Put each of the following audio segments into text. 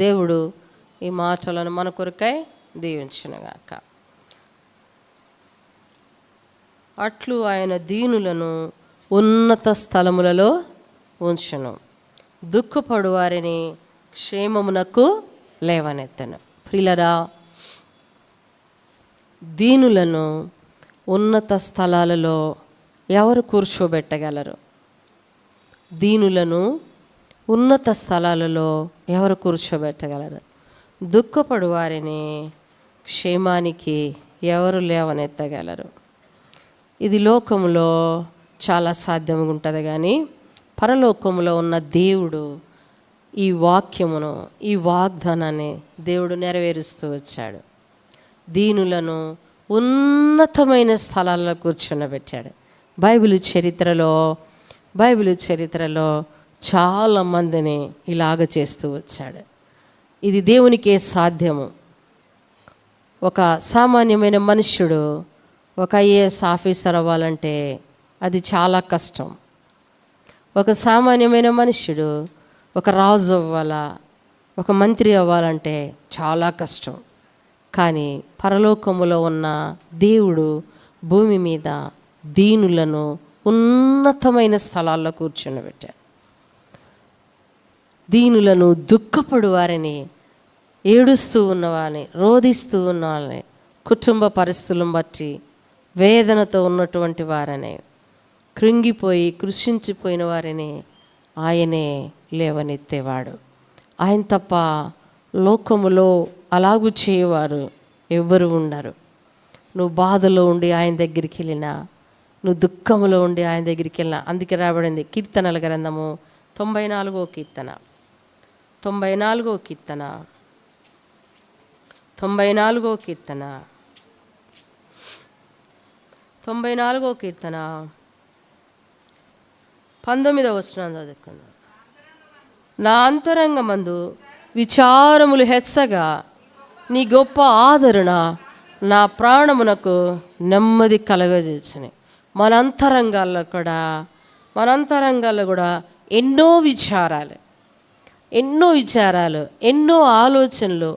దేవుడు ఈ మాటలను మన కొరకై దీవించునుగాక. అట్లు ఆయన దీనులను ఉన్నత స్థలములలో ఉంచును, దుఃఖపడు వారిని క్షేమమునకు లేవనెత్తను. ప్రియులారా, దీనులను ఉన్నత స్థలాలలో ఎవరు కూర్చోబెట్టగలరు? దీనులను ఉన్నత స్థలాలలో ఎవరు కూర్చోబెట్టగలరు? దుఃఖపడు వారిని క్షేమానికి ఎవరు లేవనెత్తగలరు? ఇది లోకంలో చాలా సాధ్యంగా ఉంటుంది, కానీ పరలోకములో ఉన్న దేవుడు ఈ వాక్యమును, ఈ వాగ్దానాన్ని దేవుడు నెరవేరుస్తూ వచ్చాడు. దీనులను ఉన్నతమైన స్థలాల్లో కూర్చున్నబెట్టాడు. బైబిల్ చరిత్రలో చాలామందిని ఇలాగ చేస్తూ వచ్చాడు. ఇది దేవునికే సాధ్యము. ఒక సామాన్యమైన మనుష్యుడు ఒక ఐఏఎస్ ఆఫీసర్ అవ్వాలంటే అది చాలా కష్టం. ఒక సామాన్యమైన మనుష్యుడు ఒక రాజు అవ్వాలా, ఒక మంత్రి అవ్వాలంటే చాలా కష్టం. కానీ పరలోకములో ఉన్న దేవుడు భూమి మీద దీనులను ఉన్నతమైన స్థలాల్లో కూర్చొనిబెట్టాడు. దీనులను, దుఃఖపడు వారిని, ఏడుస్తూ ఉన్నవారిని, రోధిస్తూ ఉన్న వాళ్ళని, కుటుంబ పరిస్థితులను బట్టి వేదనతో ఉన్నటువంటి వారిని, కృంగిపోయి కృషించిపోయిన వారిని ఆయనే లేవనెత్తేవాడు. ఆయన తప్ప లోకములో అలాగూ చేయవారు ఎవ్వరు ఉండరు. నువ్వు బాధలో ఉండి ఆయన దగ్గరికి వెళ్ళినా, నువ్వు దుఃఖంలో ఉండి ఆయన దగ్గరికి వెళ్ళినా, అందుకే రాబడింది కీర్తనల గ్రంథము 94వ కీర్తన 94వ కీర్తన 94వ కీర్తన 94వ కీర్తన 19వ వచనం చదువుకుందాం. నా అంతరంగమందు విచారములు హెచ్చగా నీ గొప్ప ఆదరణ నా ప్రాణమునకు నెమ్మది కలగజేసినాయి. మన అంతరంగాల్లో కూడా ఎన్నో విచారాలు, ఎన్నో ఆలోచనలు,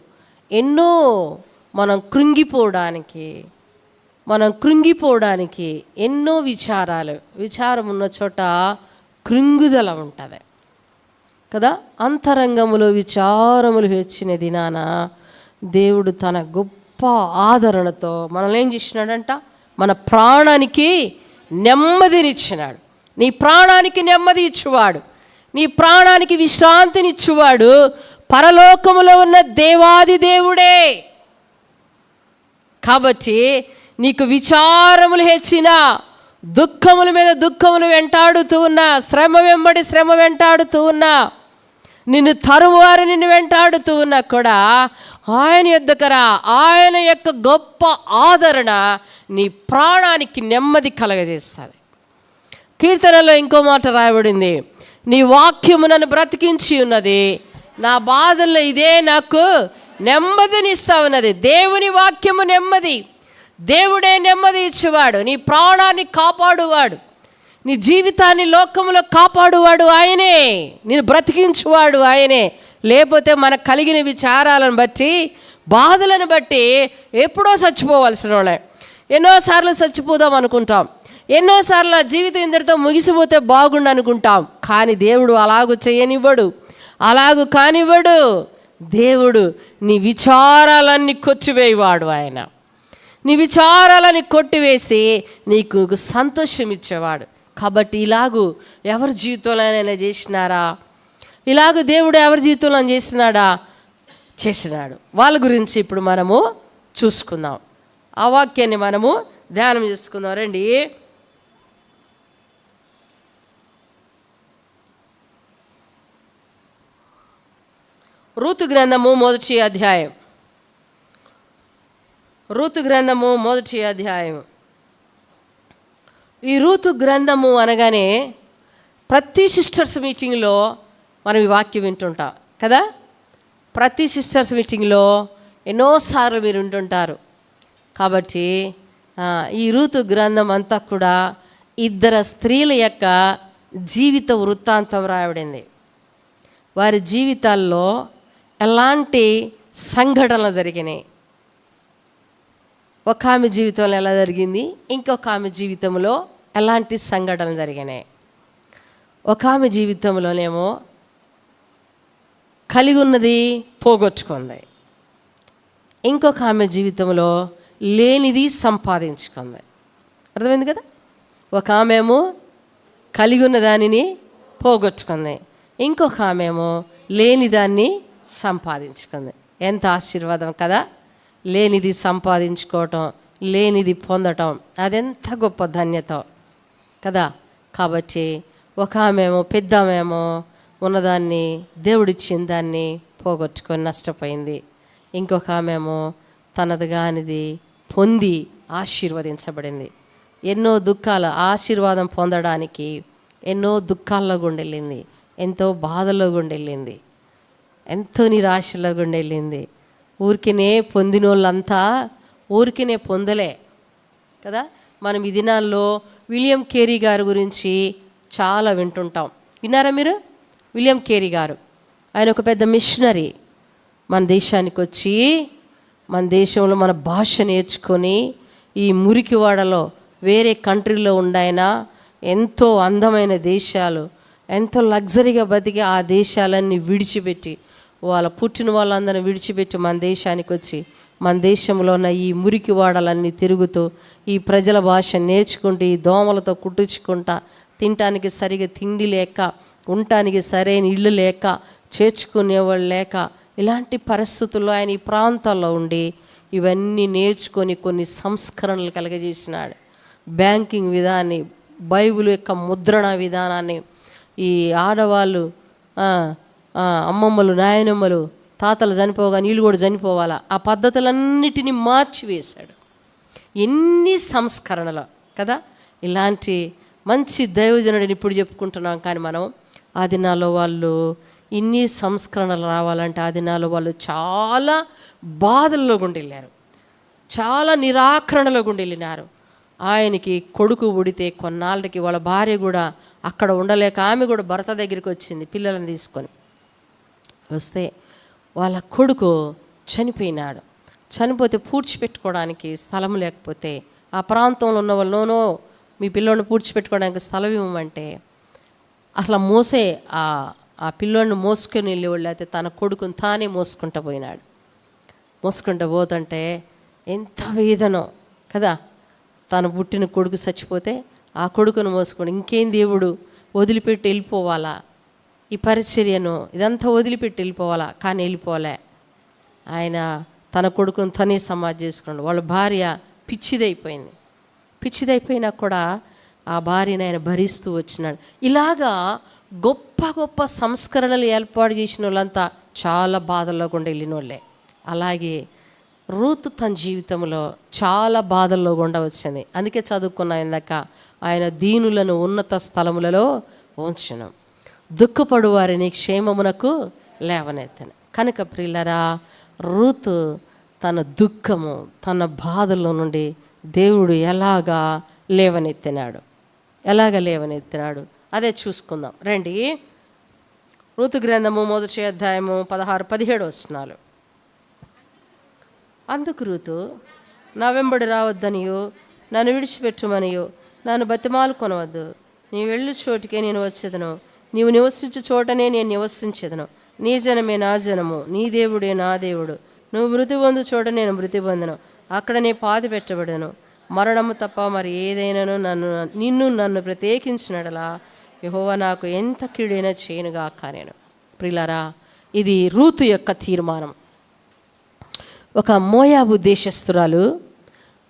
ఎన్నో మనం కృంగిపోవడానికి ఎన్నో విచారం ఉన్న చోట కృంగుదల ఉంటుంది కదా. అంతరంగములో విచారములు హెచ్చిన దినాన దేవుడు తన గొప్ప ఆదరణతో మనల్ని ఏం చేసినాడంట? మన ప్రాణానికి నెమ్మదినిచ్చినాడు. నీ ప్రాణానికి నెమ్మది ఇచ్చువాడు, నీ ప్రాణానికి విశ్రాంతినిచ్చువాడు పరలోకములో ఉన్న దేవాది దేవుడే. కాబట్టి నీకు విచారములు హెచ్చిన, దుఃఖముల మీద దుఃఖములు వెంటాడుతూ ఉన్నా, శ్రమ వెంబడి శ్రమ వెంటాడుతూ ఉన్నా, నిన్ను తరువారు నిన్ను వెంటాడుతూ ఉన్నా కూడా ఆయన యొద్దకరా. ఆయన యొక్క గొప్ప ఆదరణ నీ ప్రాణానికి నెమ్మది కలగజేస్తుంది. కీర్తనలో ఇంకో మాట రాయబడింది, నీ వాక్యము నన్ను బ్రతికించి ఉన్నది, నా బాధల్లో ఇదే నాకు నెమ్మదినిస్తా ఉన్నది. దేవుని వాక్యము నెమ్మది. దేవుడే నెమ్మది ఇచ్చేవాడు, నీ ప్రాణాన్ని కాపాడువాడు, నీ జీవితాన్ని లోకములో కాపాడువాడు ఆయనే, నేను బ్రతికించువాడు ఆయనే. లేకపోతే మనకు కలిగిన విచారాలను బట్టి, బాధలను బట్టి ఎప్పుడో చచ్చిపోవాల్సిన వాళ్ళే. ఎన్నోసార్లు చచ్చిపోదాం అనుకుంటాం, ఎన్నోసార్లు ఆ జీవితం ఇందరితో ముగిసిపోతే బాగుండు అనుకుంటాం. కానీ దేవుడు అలాగూ చేయనివ్వడు, అలాగూ కానివ్వడు. దేవుడు నీ విచారాలన్నీ కొట్టివేయవాడు. ఆయన నీ విచారాలని కొట్టివేసి నీకు సంతోషం ఇచ్చేవాడు. కాబట్టి ఇలాగూ ఎవరి జీవితంలోనైనా చేసినారా? ఇలాగూ దేవుడు ఎవరి జీవితంలో చేసినాడు. వాళ్ళ గురించి ఇప్పుడు మనము చూసుకుందాం. ఆ వాక్యాన్ని మనము ధ్యానం చేసుకుందాం. రండి. రూతు గ్రంథము మొదటి అధ్యాయం. ఈ రూతు గ్రంథము అనగానే ప్రతి సిస్టర్స్ మీటింగ్లో మనం ఈ వాక్యం వింటుంటాం కదా. ప్రతి సిస్టర్స్ మీటింగ్లో ఎన్నోసార్లు మీరు వింటుంటారు. కాబట్టి ఈ రూతు గ్రంథం అంతా కూడా ఇద్దరు స్త్రీల యొక్క జీవిత వృత్తాంతం రాయబడింది. వారి జీవితాల్లో ఎలాంటి సంఘటనలు జరిగినాయి. ఒక ఆమె జీవితంలో ఎలా జరిగింది, ఇంకొక ఆమె జీవితంలో ఎలాంటి సంఘటనలు జరిగినాయి. ఒక ఆమె జీవితంలోనేమో కలిగి ఉన్నది పోగొట్టుకుంది, ఇంకొక ఆమె జీవితంలో లేనిది సంపాదించుకుంది. అర్థమైంది కదా. ఒక ఆమె ఏమో కలిగి ఉన్న దానిని పోగొట్టుకుంది, ఇంకొక ఆమె ఏమో లేని దాన్ని సంపాదించుకుంది. ఎంత ఆశీర్వాదం కదా. లేనిది సంపాదించుకోవటం, లేనిది పొందటం, అదెంత గొప్ప ధన్యత కదా. కాబట్టి ఒక ఆమెమో పెద్ద ఆమెమో ఉన్నదాన్ని, దేవుడిచ్చిన దాన్ని పోగొట్టుకొని నష్టపోయింది. ఇంకొక ఆమెమో తనది కానిది పొంది ఆశీర్వదించబడింది. ఎన్నో దుఃఖాలు, ఆశీర్వాదం పొందడానికి ఎన్నో దుఃఖాల్లో గుండెళ్ళింది, ఎంతో బాధలో గుండెళ్ళింది, ఎంతో నిరాశలో గుండెళ్ళింది. ఊరికినే పొందిన వాళ్ళంతా ఊరికినే పొందలే కదా. మనం ఈ దినాల్లో విలియం కేరీ గారి గురించి చాలా వింటుంటాం. విన్నారా మీరు? విలియం కేరీ గారు, ఆయన ఒక పెద్ద మిషనరీ. మన దేశానికి వచ్చి మన దేశంలో మన భాష నేర్చుకొని ఈ మురికివాడలో వేరే కంట్రీలో ఉండాయన ఎంతో అందమైన దేశాలు, ఎంతో లగ్జరీగా బతికి ఆ దేశాలన్నీ విడిచిపెట్టి, వాళ్ళ పుట్టిన వాళ్ళందరినీ విడిచిపెట్టి మన దేశానికి వచ్చి మన దేశంలో ఉన్న ఈ మురికి వాడలన్నీ తిరుగుతూ ఈ ప్రజల భాష నేర్చుకుంటూ ఈ దోమలతో కుట్టించుకుంటా, తినటానికి సరిగా తిండి లేక, ఉండటానికి సరైన ఇళ్ళు లేక, చేర్చుకునేవాళ్ళు లేక, ఇలాంటి పరిస్థితుల్లో ఆయన ఈ ప్రాంతాల్లో ఉండి ఇవన్నీ నేర్చుకొని కొన్ని సంస్కరణలు కలగజేసినాడు. బ్యాంకింగ్ విధానాన్ని, బైబిల్ యొక్క ముద్రణ విధానాన్ని, ఈ ఆడవాళ్ళు అమ్మమ్మలు, నాయనమ్మలు, తాతలు చనిపోగా వీళ్ళు కూడా చనిపోవాలా, ఆ పద్ధతులన్నిటినీ మార్చివేశాడు. ఎన్ని సంస్కరణలు కదా. ఇలాంటి మంచి దైవజనుడిని ఇప్పుడు చెప్పుకుంటున్నాం, కానీ మనం ఆ దినాల్లో వాళ్ళు ఇన్ని సంస్కరణలు రావాలంటే ఆ దినాల్లో వాళ్ళు చాలా బాధల్లో గుండెళ్ళారు, చాలా నిరాకరణలో గుండెళ్ళినారు. ఆయనకి కొడుకు పుడితే కొన్నాళ్ళకి వాళ్ళ భార్య కూడా అక్కడ ఉండలేక ఆమె కూడా భర్త దగ్గరికి వచ్చింది పిల్లలను తీసుకొని. వస్తే వాళ్ళ కొడుకు చనిపోయినాడు. చనిపోతే పూడ్చిపెట్టుకోవడానికి స్థలం లేకపోతే ఆ ప్రాంతంలో ఉన్న వాళ్ళు, మీ పిల్లోడిని పూడ్చిపెట్టుకోవడానికి స్థలం ఇవ్వమంటే అసలు మోసే ఆ పిల్లోడిని మోసుకొని వెళ్ళేవాళ్ళు, అయితే తన కొడుకుని తానే మోసుకుంటూ పోయినాడు. మోసుకుంటూ పోతుంటే ఎంత వేదనో కదా. తను పుట్టిన కొడుకు చచ్చిపోతే ఆ కొడుకును మోసుకొని ఇంకేం దేవుడు వదిలిపెట్టి వెళ్ళిపోవాలా, ఈ పరిచర్యను ఇదంతా వదిలిపెట్టి వెళ్ళిపోవాలా, కానీ వెళ్ళిపోలే. ఆయన తన కొడుకును తనే సమాధి చేసుకున్నాడు. వాళ్ళ భార్య పిచ్చిదైపోయింది. పిచ్చిదైపోయినా కూడా ఆ భార్యను ఆయన భరిస్తూ వచ్చినాడు. ఇలాగా గొప్ప గొప్ప సంస్కరణలు ఏర్పాటు చేసిన వాళ్ళంతా చాలా బాధల్లో గుండా వెళ్ళిన వాళ్ళే. అలాగే రూతు తన జీవితంలో చాలా బాధల్లో గుండా వచ్చింది. అందుకే చదువుకున్నా ఇందాక, ఆయన దీనులను ఉన్నత స్థలములలో ఉంచును, దుఃఖపడు వారిని క్షేమమునకు లేవనెత్తను. కనుక ప్రియులరా, రూతు తన దుఃఖము, తన బాధల్లో నుండి దేవుడు ఎలాగా లేవనెత్తినాడు, అదే చూసుకుందాం రండి. రూతు గ్రంథము 1వ అధ్యాయము 16-17 వచనాలు. అందుకు రూతు, నా వెంబడి రావద్దనియో, నన్ను విడిచిపెట్టుమనియో నన్ను బతిమాలు కొనవద్దు. నీ వెళ్ళు చోటికే నేను వచ్చేదను, నీవు నివసించు చోటనే నేను నివసించేదను. నీ జనమే నా జనము, నీ దేవుడే నా దేవుడు. నువ్వు మృతి పొందు చోట నేను మృతి పొందను, అక్కడ నే పాతి పెట్టబడను. మరణము తప్ప మరి ఏదైనాను నన్ను ప్రత్యేకించినడలా యెహోవా నాకు ఎంత కీడైనా చేయనుగాక నేను. ప్రియులారా, ఇది రూతు యొక్క తీర్మానం. ఒక మోయాబు దేశస్తురాలు,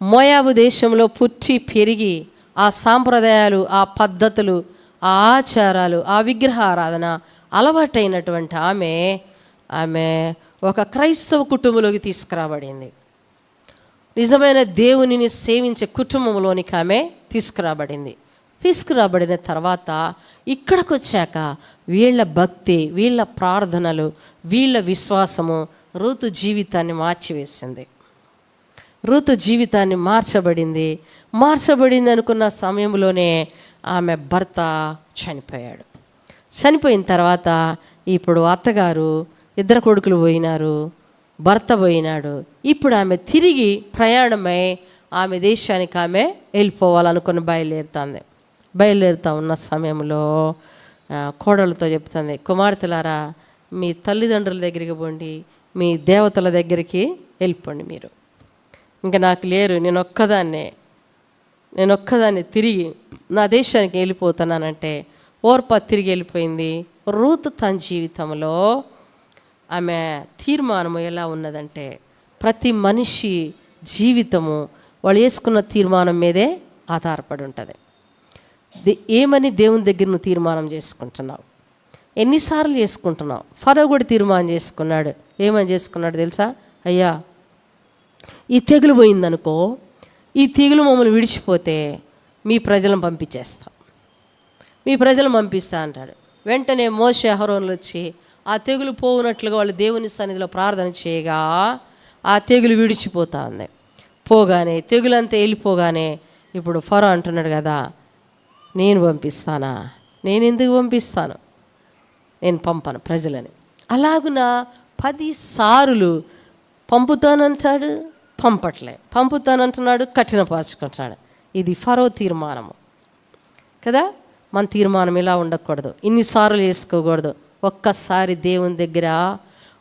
మోయాబు దేశంలో పుట్టి పెరిగి ఆ సాంప్రదాయాలు, ఆ పద్ధతులు, ఆ ఆచారాలు, ఆ విగ్రహారాధన అలవాటైనటువంటి ఆమె ఒక క్రైస్తవ కుటుంబంలోకి తీసుకురాబడింది. నిజమైన దేవునిని సేవించే కుటుంబంలోనికి ఆమె తీసుకురాబడిన తర్వాత ఇక్కడికి వచ్చాక వీళ్ళ భక్తి, వీళ్ళ ప్రార్థనలు, వీళ్ళ విశ్వాసము రూతు జీవితాన్ని మార్చివేసింది. రూతు జీవితాన్ని మార్చబడింది అనుకున్న సమయంలోనే ఆమె భర్త చనిపోయాడు. చనిపోయిన తర్వాత ఇప్పుడు అత్తగారు ఇద్దరు కొడుకులు పోయినారు, భర్త పోయినాడు. ఇప్పుడు ఆమె తిరిగి ప్రయాణమై ఆమె దేశానికి ఆమె వెళ్ళిపోవాలనుకుని బయలుదేరుతూ ఉన్న సమయంలో కోడలతో చెప్తుంది, కుమార్తెలారా మీ తల్లిదండ్రుల దగ్గరికి పోండి, మీ దేవతల దగ్గరికి వెళ్ళిపోండి, మీరు ఇంకా నాకు లేరు, నేను ఒక్కదాన్ని తిరిగి నా దేశానికి వెళ్ళిపోతున్నానంటే ఓర్పా తిరిగి వెళ్ళిపోయింది. రూతు తన జీవితంలో ఆమె తీర్మానం ఎలా ఉన్నదంటే, ప్రతి మనిషి జీవితము వాళ్ళు వేసుకున్న తీర్మానం మీదే ఆధారపడి ఉంటుంది. ఏమని దేవుని దగ్గర నువ్వు తీర్మానం చేసుకుంటున్నావు, ఎన్నిసార్లు చేసుకుంటున్నావు? ఫరో కూడా తీర్మానం చేసుకున్నాడు. ఏమని చేసుకున్నాడు తెలుసా? అయ్యా ఈ తెగులు పోయిందనుకో, ఈ తెగులు మమ్మల్ని విడిచిపోతే మీ ప్రజలను పంపిస్తా అంటాడు. వెంటనే మోషే అహరోనులు వచ్చి ఆ తెగులు పోవునట్లుగా వాళ్ళు దేవుని సన్నిధిలో ప్రార్థన చేయగా ఆ తెగులు విడిచిపోతా ఉంది. పోగానే తెగులంతా వెళ్ళిపోగానే ఇప్పుడు ఫరో అంటున్నాడు కదా, నేను పంపిస్తానా? నేను ఎందుకు పంపిస్తాను? నేను పంపను ప్రజలని. అలాగున 10 సార్లు పంపుతానంటాడు, పంపుతానంటున్నాడు, కఠినపరుచుకుంటాడు. ఇది ఫరో తీర్మానము కదా. మన తీర్మానం ఇలా ఉండకూడదు, ఇన్నిసార్లు చేసుకోకూడదు. ఒక్కసారి దేవుని దగ్గర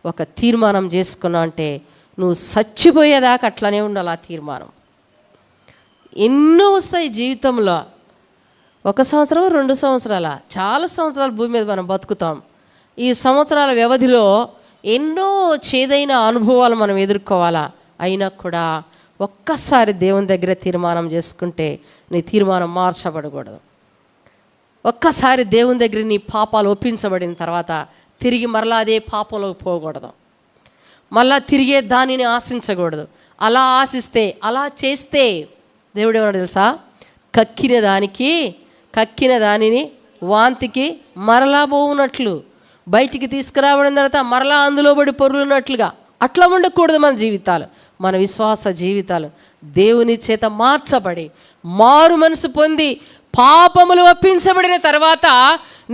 ఒక తీర్మానం చేసుకున్నావు అంటే నువ్వు చచ్చిపోయేదాకా అట్లనే ఉండాలి. ఆ తీర్మానం ఎన్నో వస్తాయి జీవితంలో. 1 సంవత్సరం 2 సంవత్సరాల, చాలా సంవత్సరాలు భూమి మీద మనం బతుకుతాం. ఈ సంవత్సరాల వ్యవధిలో ఎన్నో చేదైన అనుభవాలు మనం ఎదుర్కోవాలా. అయినా కూడా ఒక్కసారి దేవుని దగ్గర తీర్మానం చేసుకుంటే నీ తీర్మానం మార్చబడకూడదు. ఒక్కసారి దేవుని దగ్గర నీ పాపాలు ఒప్పించబడిన తర్వాత తిరిగి మరలా అదే పాపంలోకి పోకూడదు, మళ్ళా తిరిగే దానిని ఆశించకూడదు. అలా ఆశిస్తే, అలా చేస్తే దేవుడు ఏమన్నా తెలుసా? కక్కిన దానిని వాంతికి మరలా పోవునట్లు, బయటికి తీసుకురావడం తర్వాత మరలా అందులో పడి పొర్లున్నట్లుగా అట్లా ఉండకూడదు. మన జీవితాలు, మన విశ్వాస జీవితాలు దేవుని చేత మార్చబడి మారు మనసు పొంది పాపములు ఒప్పించబడిన తర్వాత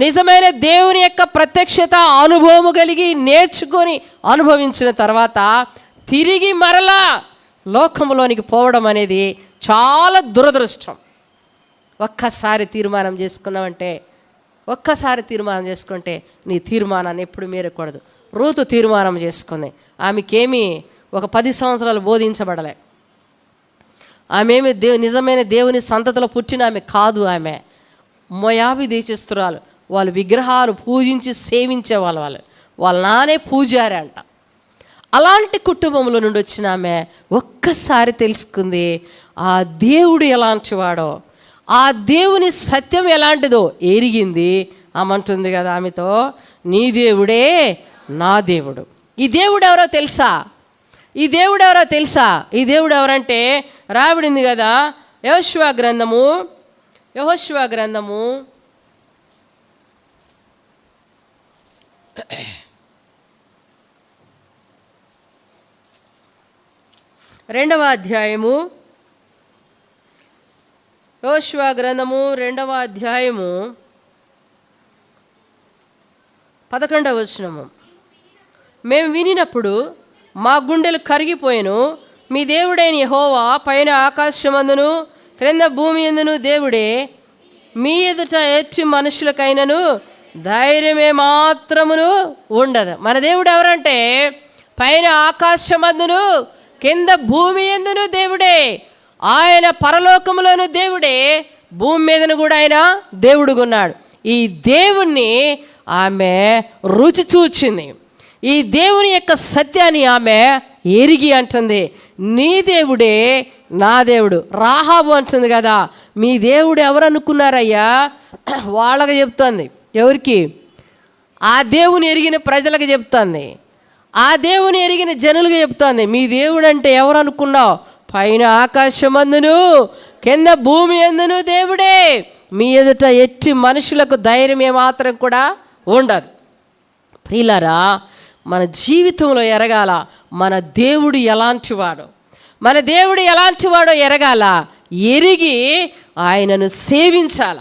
నిజమైన దేవుని యొక్క ప్రత్యక్షత అనుభవము కలిగి నేర్చుకొని అనుభవించిన తర్వాత తిరిగి మరలా లోకంలోనికి పోవడం అనేది చాలా దురదృష్టం. ఒక్కసారి తీర్మానం చేసుకుంటే నీ తీర్మానాన్ని ఎప్పుడు మీరకూడదు. రూతు తీర్మానం చేసుకుంది. ఆమెకేమీ ఒక 10 సంవత్సరాలు బోధించబడలే. ఆమె నిజమైన దేవుని సంతతిలో పుట్టిన ఆమె కాదు. ఆమె మోయాబు దేశస్తురాలు. వాళ్ళు విగ్రహాలు పూజించి సేవించే వాళ్ళ నానే పూజారి అంట. అలాంటి కుటుంబంలో నుండి వచ్చిన ఆమె ఒక్కసారి తెలుసుకుంది ఆ దేవుడు ఎలాంటి వాడో, ఆ దేవుని సత్యం ఎలాంటిదో ఎరిగింది. ఆమంటుంది కదా ఆమెతో, నీ దేవుడే నా దేవుడు. ఈ దేవుడు ఎవరో తెలుసా? ఈ దేవుడు ఎవరంటే రాబడింది కదా యెహోషువ గ్రంథము 2వ అధ్యాయము, యెహోషువ గ్రంథము 2వ అధ్యాయము 11వ వచనము. మేము వినినప్పుడు మా గుండెలు కరిగిపోయెను. మీ దేవుడైన యెహోవా పైన ఆకాశమందును క్రింద భూమి యందును దేవుడే. మీ ఎదుట ఎట్టి మనుషులకైనను ధైర్యమే మాత్రమును ఉండదు. మన దేవుడు ఎవరంటే పైన ఆకాశమందును కింద భూమి యందును దేవుడే. ఆయన పరలోకములోను దేవుడే, భూమి మీదను కూడా ఆయన దేవుడుగా ఉన్నాడు. ఈ దేవుణ్ణి ఆమె రుచి చూచింది. ఈ దేవుని యొక్క సత్యాన్ని ఆమె ఎరిగి అంటుంది, నీ దేవుడే నా దేవుడు. రాహాబు అంటుంది కదా, మీ దేవుడు ఎవరు అనుకున్నారయ్యా? వాళ్ళకి చెప్తుంది. ఎవరికి? ఆ దేవుని ఎరిగిన ప్రజలకు చెప్తుంది, ఆ దేవుని ఎరిగిన జనులకు చెప్తుంది. మీ దేవుడు అంటే ఎవరు అనుకున్నావు? పైన ఆకాశమందును కింద భూమి యందును దేవుడే. మీ ఎదుట ఎట్టి మనుషులకు ధైర్యం ఏమాత్రం కూడా ఉండదు. ప్రియులారా, మన జీవితంలో ఎరగాల మన దేవుడు ఎలాంటివాడో ఎరగాల, ఎరిగి ఆయనను సేవించాల.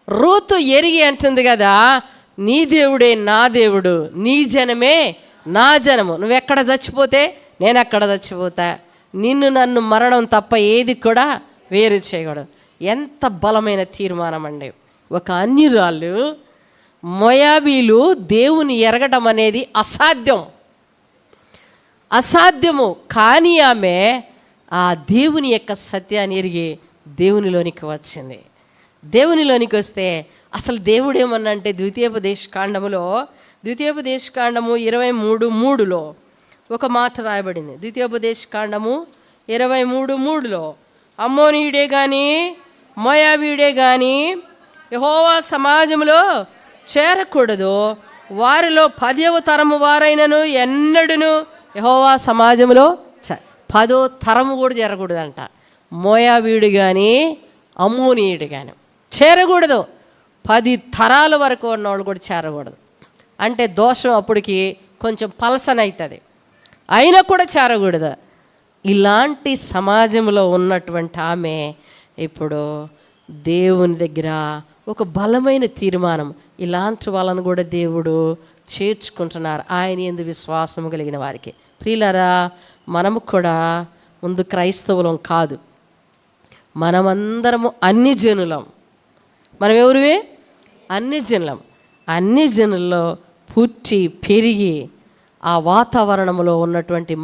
రూతు ఎరిగి అంటుంది కదా, నీ దేవుడే నా దేవుడు, నీ జనమే నా జనము. నువ్వెక్కడ చచ్చిపోతే నేను అక్కడ చచ్చిపోతా. నిన్ను నన్ను మరణం తప్ప ఏది కూడా వేరు చేయకూడదు. ఎంత బలమైన తీర్మానం అండి. ఒక అన్యురాలు మోయాబీలు దేవుని ఎరగడం అనేది అసాధ్యము. కానీ ఆమె ఆ దేవుని యొక్క సత్యాన్ని ఎరిగి దేవునిలోనికి వచ్చింది. దేవునిలోనికి వస్తే అసలు దేవుడు ఏమన్నంటే ద్వితీయోపదేశకాండము 23:3 ఒక మాట రాయబడింది. ద్వితీయోపదేశకాండము 23:3 అమ్మోనీయుడే కానీ మోయాబీయుడే కానీ యెహోవా సమాజంలో చేరకూడదు, వారిలో 10వ తరము వారైనను ఎన్నడూను యెహోవా సమాజంలో 10వ తరము కూడా చేరకూడదంట. మోయాబీయుడు కానీ అమ్మోనీయుడు కానీ చేరకూడదు. 10 తరాల వరకు ఉన్నవాళ్ళు కూడా చేరకూడదు. అంటే దోషం అప్పటికి కొంచెం పలసనవుతుంది, అయినా కూడా చేరకూడదు. ఇలాంటి సమాజంలో ఉన్నటువంటి ఆమె ఇప్పుడు దేవుని దగ్గర ఒక బలమైన తీర్మానం, ఇలాంటి వాళ్ళను కూడా దేవుడు చేర్చుకుంటున్నారు ఆయన యందు విశ్వాసం కలిగిన వారికి. ప్రియులారా, మనము కూడా ముందు క్రైస్తవులం కాదు, మనమందరము అన్ని జనులం. మనం ఎవరివే? అన్ని జనులం. అన్ని జనుల్లో పుట్టి పెరిగి ఆ వాతావరణంలో ఉన్నటువంటి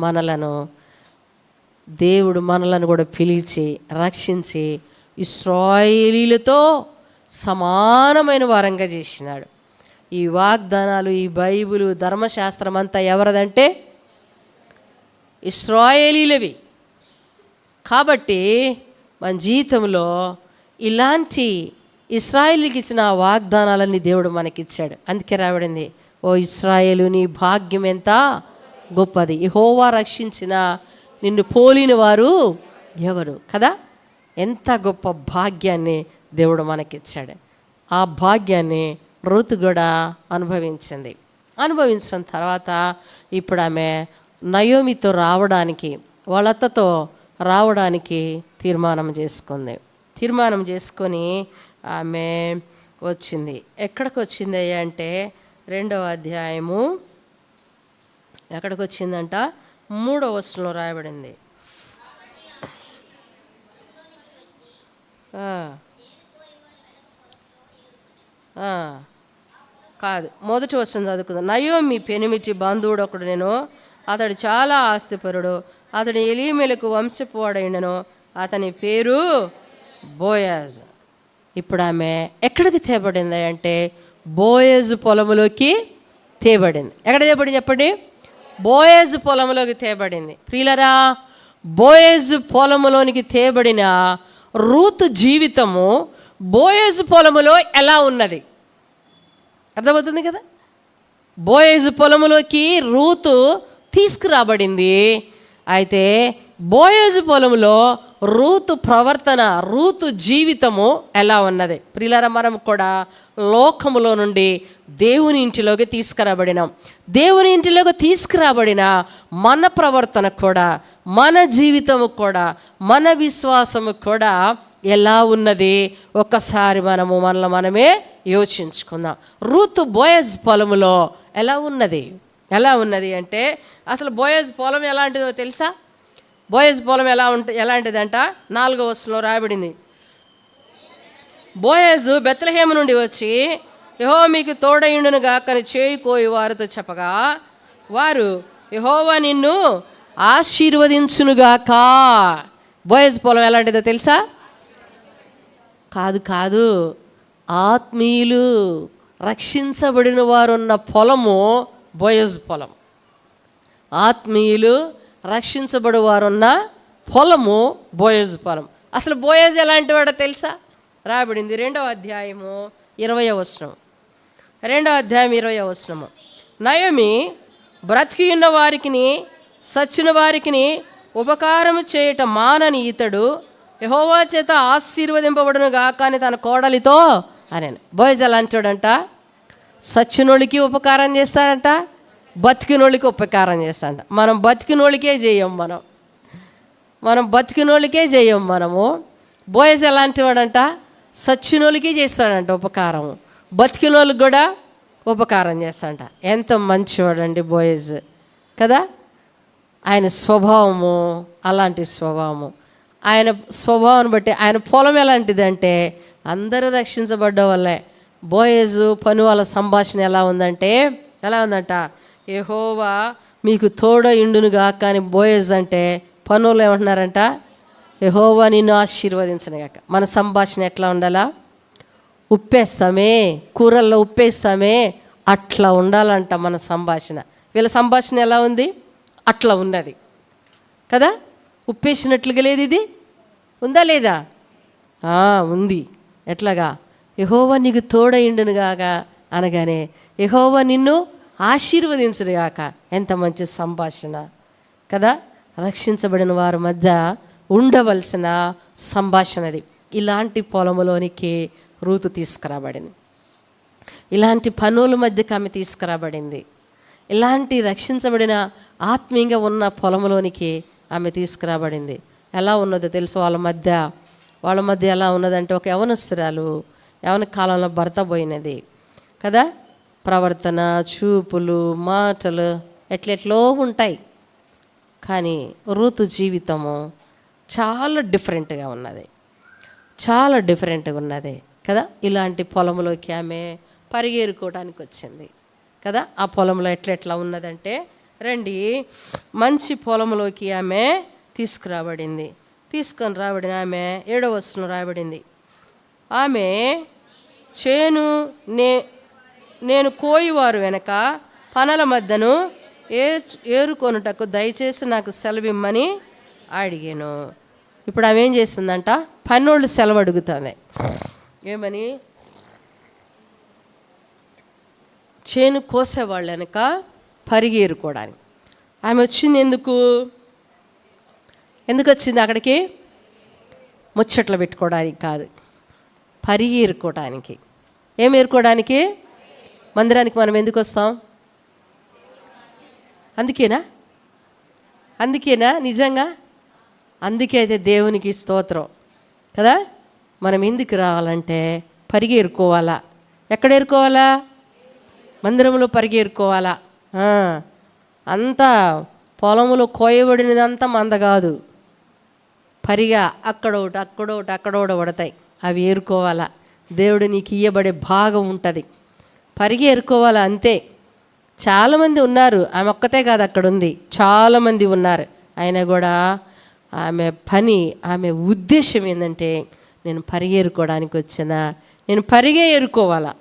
దేవుడు మనలను కూడా పిలిచి రక్షించి ఇశ్రాయేలీలతో సమానమైన వారంగా చేసినాడు. ఈ వాగ్దానాలు, ఈ బైబిలు, ధర్మశాస్త్రం అంతా ఎవరిదంటే ఇశ్రాయేలీలవి. కాబట్టి మన జీవితంలో ఇలాంటి ఇశ్రాయేలుకి ఇచ్చిన వాగ్దానాలన్నీ దేవుడు మనకిచ్చాడు. అందుకే రాబడింది, ఓ ఇశ్రాయేలు నీ భాగ్యం ఎంత గొప్పది, యెహోవా రక్షించిన నిన్ను పోలిన వారు ఎవరు కదా. ఎంత గొప్ప భాగ్యాన్ని దేవుడు మనకిచ్చాడు. ఆ భాగ్యాన్ని రూతు కూడా అనుభవించిన తర్వాత ఇప్పుడు ఆమె నయోమితో రావడానికి, వాళ్ళ అత్తతో రావడానికి తీర్మానం చేసుకొని ఆమె వచ్చింది. ఎక్కడికి వచ్చింది అంటే 2వ అధ్యాయము ఎక్కడికి వచ్చిందంట 3వ వచనంలో రాయబడింది. కాదు, మొదటి వచనం చదువుకుందాం. నయోమి పెనిమిటి బంధువుడు ఒకడు నేను, అతడు చాలా ఆస్తిపరుడు, అతడు ఎలీమెలకు వంశపు వాడైనను, అతని పేరు బోయాజ్. ఇప్పుడు ఆమె ఎక్కడికి తేబడింది అంటే బోయేజు పొలంలోకి తేబడింది. ఎక్కడ తేబడింది చెప్పండి? బోయేజు పొలంలోకి తేబడింది. ప్రియులరా, బోయేజు పొలంలోనికి తేబడిన రూతు జీవితము బోయేజు పొలములో ఎలా ఉన్నది అర్థమవుతుంది కదా. బోయేజు పొలములోకి రూతు తీసుకురాబడింది. అయితే బోయేజు పొలంలో రూతు ప్రవర్తన, రూతు జీవితము ఎలా ఉన్నది? ప్రియులారా, మనం కూడా లోకములో నుండి దేవుని ఇంటిలోకి తీసుకురాబడినాం. దేవుని ఇంటిలోకి తీసుకురాబడిన మన ప్రవర్తన కూడా, మన జీవితము కూడా, మన విశ్వాసము కూడా ఎలా ఉన్నది ఒక్కసారి మనమే యోచించుకుందాం. రూతు బోయజ్ పొలములో ఎలా ఉన్నది అంటే, అసలు బోయజ్ పొలం ఎలాంటిదో తెలుసా? బోయజ్ పొలం ఎలాంటిదంట 4వ వచనంలో రాయబడింది. బోయజు బెత్లెహేము నుండి వచ్చి యెహోవా మీకు తోడయుండును గాకని చేయుకోయి వారితో చెప్పగా, వారు యెహోవా నిన్ను ఆశీర్వదించునుగాక. బోయజ్ పొలం ఎలాంటిదో తెలుసా? కాదు, ఆత్మీయులు రక్షించబడిన వారున్న పొలము బోయజ్ పొలం. ఆత్మీయులు రక్షించబడి వారున్న పొలము బోయజ్ పొలం. అసలు బోయజ్ ఎలాంటి వాడో తెలుసా? రాబడింది 2వ అధ్యాయము 20వ వచనం. 2వ అధ్యాయం 20వ వచనము. నయోమి బ్రతికి ఉన్న వారికిని సచ్చిన వారికిని ఉపకారము చేయటం మానని ఇతడు యెహోవా చేత ఆశీర్వదింపబడును గాక అని తన కోడలితో అని. బోయజ్ ఎలాంటివాడంట? సచ్చినోళ్ళకి ఉపకారం చేస్తాడంట, బతికినోళ్ళకి ఉపకారం చేస్తాడంట. మనం బతికినోళ్ళకే చేయం, మనం బతికినోళ్ళకే చేయం. బోయజ్ ఎలాంటి వాడంట? సచ్చినోళ్ళకి చేస్తాడంట ఉపకారం, బతికినోళ్ళకి కూడా ఉపకారం చేస్తాడంట. ఎంత మంచివాడండి బోయజ్ కదా. ఆయన స్వభావము అలాంటి స్వభావము. ఆయన స్వభావాన్ని బట్టి ఆయన పొలం ఎలాంటిదంటే అందరూ రక్షించబడ్డ వల్లే. బోయజు పని వాళ్ళ సంభాషణ ఎలా ఉందంట, యెహోవా మీకు తోడ ఇండునుగా. కానీ బోయజ్ అంటే పనులు ఏమంటున్నారంట, యెహోవా నిన్ను ఆశీర్వదించనుగాక. మన సంభాషణ ఎట్లా ఉండాలా, ఉప్పేస్తామే కూరల్లో ఉప్పేస్తామే అట్లా ఉండాలంట మన సంభాషణ. వీళ్ళ సంభాషణ ఎలా ఉంది, అట్లా ఉన్నది కదా. ఉప్పేసినట్లుగా లేదు, ఇది ఉందా లేదా, ఉంది. ఎట్లాగా, యెహోవా నీకు తోడైండునుగాక అనగానే యెహోవా నిన్ను ఆశీర్వదించునుగాక. ఎంత మంచి సంభాషణ కదా. రక్షించబడిన వారి మధ్య ఉండవలసిన సంభాషణది. ఇలాంటి పొలములోనికి రూతు తీసుకురాబడింది. ఇలాంటి పనుల మధ్యకి ఆమె తీసుకురాబడింది. ఇలాంటి రక్షించబడిన ఆత్మీయంగా ఉన్న పొలంలోనికి ఆమె తీసుకురాబడింది. ఎలా ఉన్నదో తెలుసు, వాళ్ళ మధ్య ఎలా ఉన్నదంటే, ఒక యవనస్తురాలు, యవన కాలంలో భర్త పోయినది కదా. ప్రవర్తన, చూపులు, మాటలు ఎట్లెట్లో ఉంటాయి. కానీ రూతు జీవితము చాలా డిఫరెంట్గా ఉన్నది కదా. ఇలాంటి పొలంలోకి ఆమె పరిగెరుకోవడానికి వచ్చింది కదా. ఆ పొలంలో ఎట్లా ఉన్నదంటే, రండి, మంచి పొలంలోకి ఆమె తీసుకొని రాబడిన ఆమె 7వ వచనం రాబడింది. ఆమె చేను నేను కోయివారు వెనక పనల మధ్యను ఏరుకొనుటకు దయచేసి నాకు సెలవిమ్మని అడిగాను. ఇప్పుడు ఆమె ఏం చేస్తుందంట, పన్నోళ్ళు సెలవు అడుగుతుంది. ఏమని, చేను కోసేవాళ్ళు వెనక పరిగేరుకోవడానికి. ఆమె వచ్చింది ఎందుకు వచ్చింది అక్కడికి, ముచ్చట్లు పెట్టుకోవడానికి కాదు, పరిగేరుకోవడానికి. ఏం ఏరుకోవడానికి, మందిరానికి మనం ఎందుకు వస్తాం, అందుకేనా నిజంగా, అందుకే అయితే దేవునికి స్తోత్రం కదా. మనం ఎందుకు రావాలంటే పరిగేరుకోవాలా. ఎక్కడ ఏరుకోవాలా, మందిరంలో పరిగెరుకోవాలా. అంతా పొలంలో కోయబడినదంతా మంద కాదు, పరిగా అక్కడోటి పడతాయి, అవి ఏరుకోవాలా. దేవుడు నీకు ఇయ్యబడే భాగం ఉంటుంది, పరిగెరుకోవాలా అంతే. చాలామంది ఉన్నారు, ఆమె ఒక్కతే కాదు, అక్కడ ఉంది చాలామంది ఉన్నారు. అయినా కూడా ఆమె పని, ఆమె ఉద్దేశం ఏంటంటే, నేను పరిగెరుకోవడానికి వచ్చినా, నేను ఏరుకోవాలా.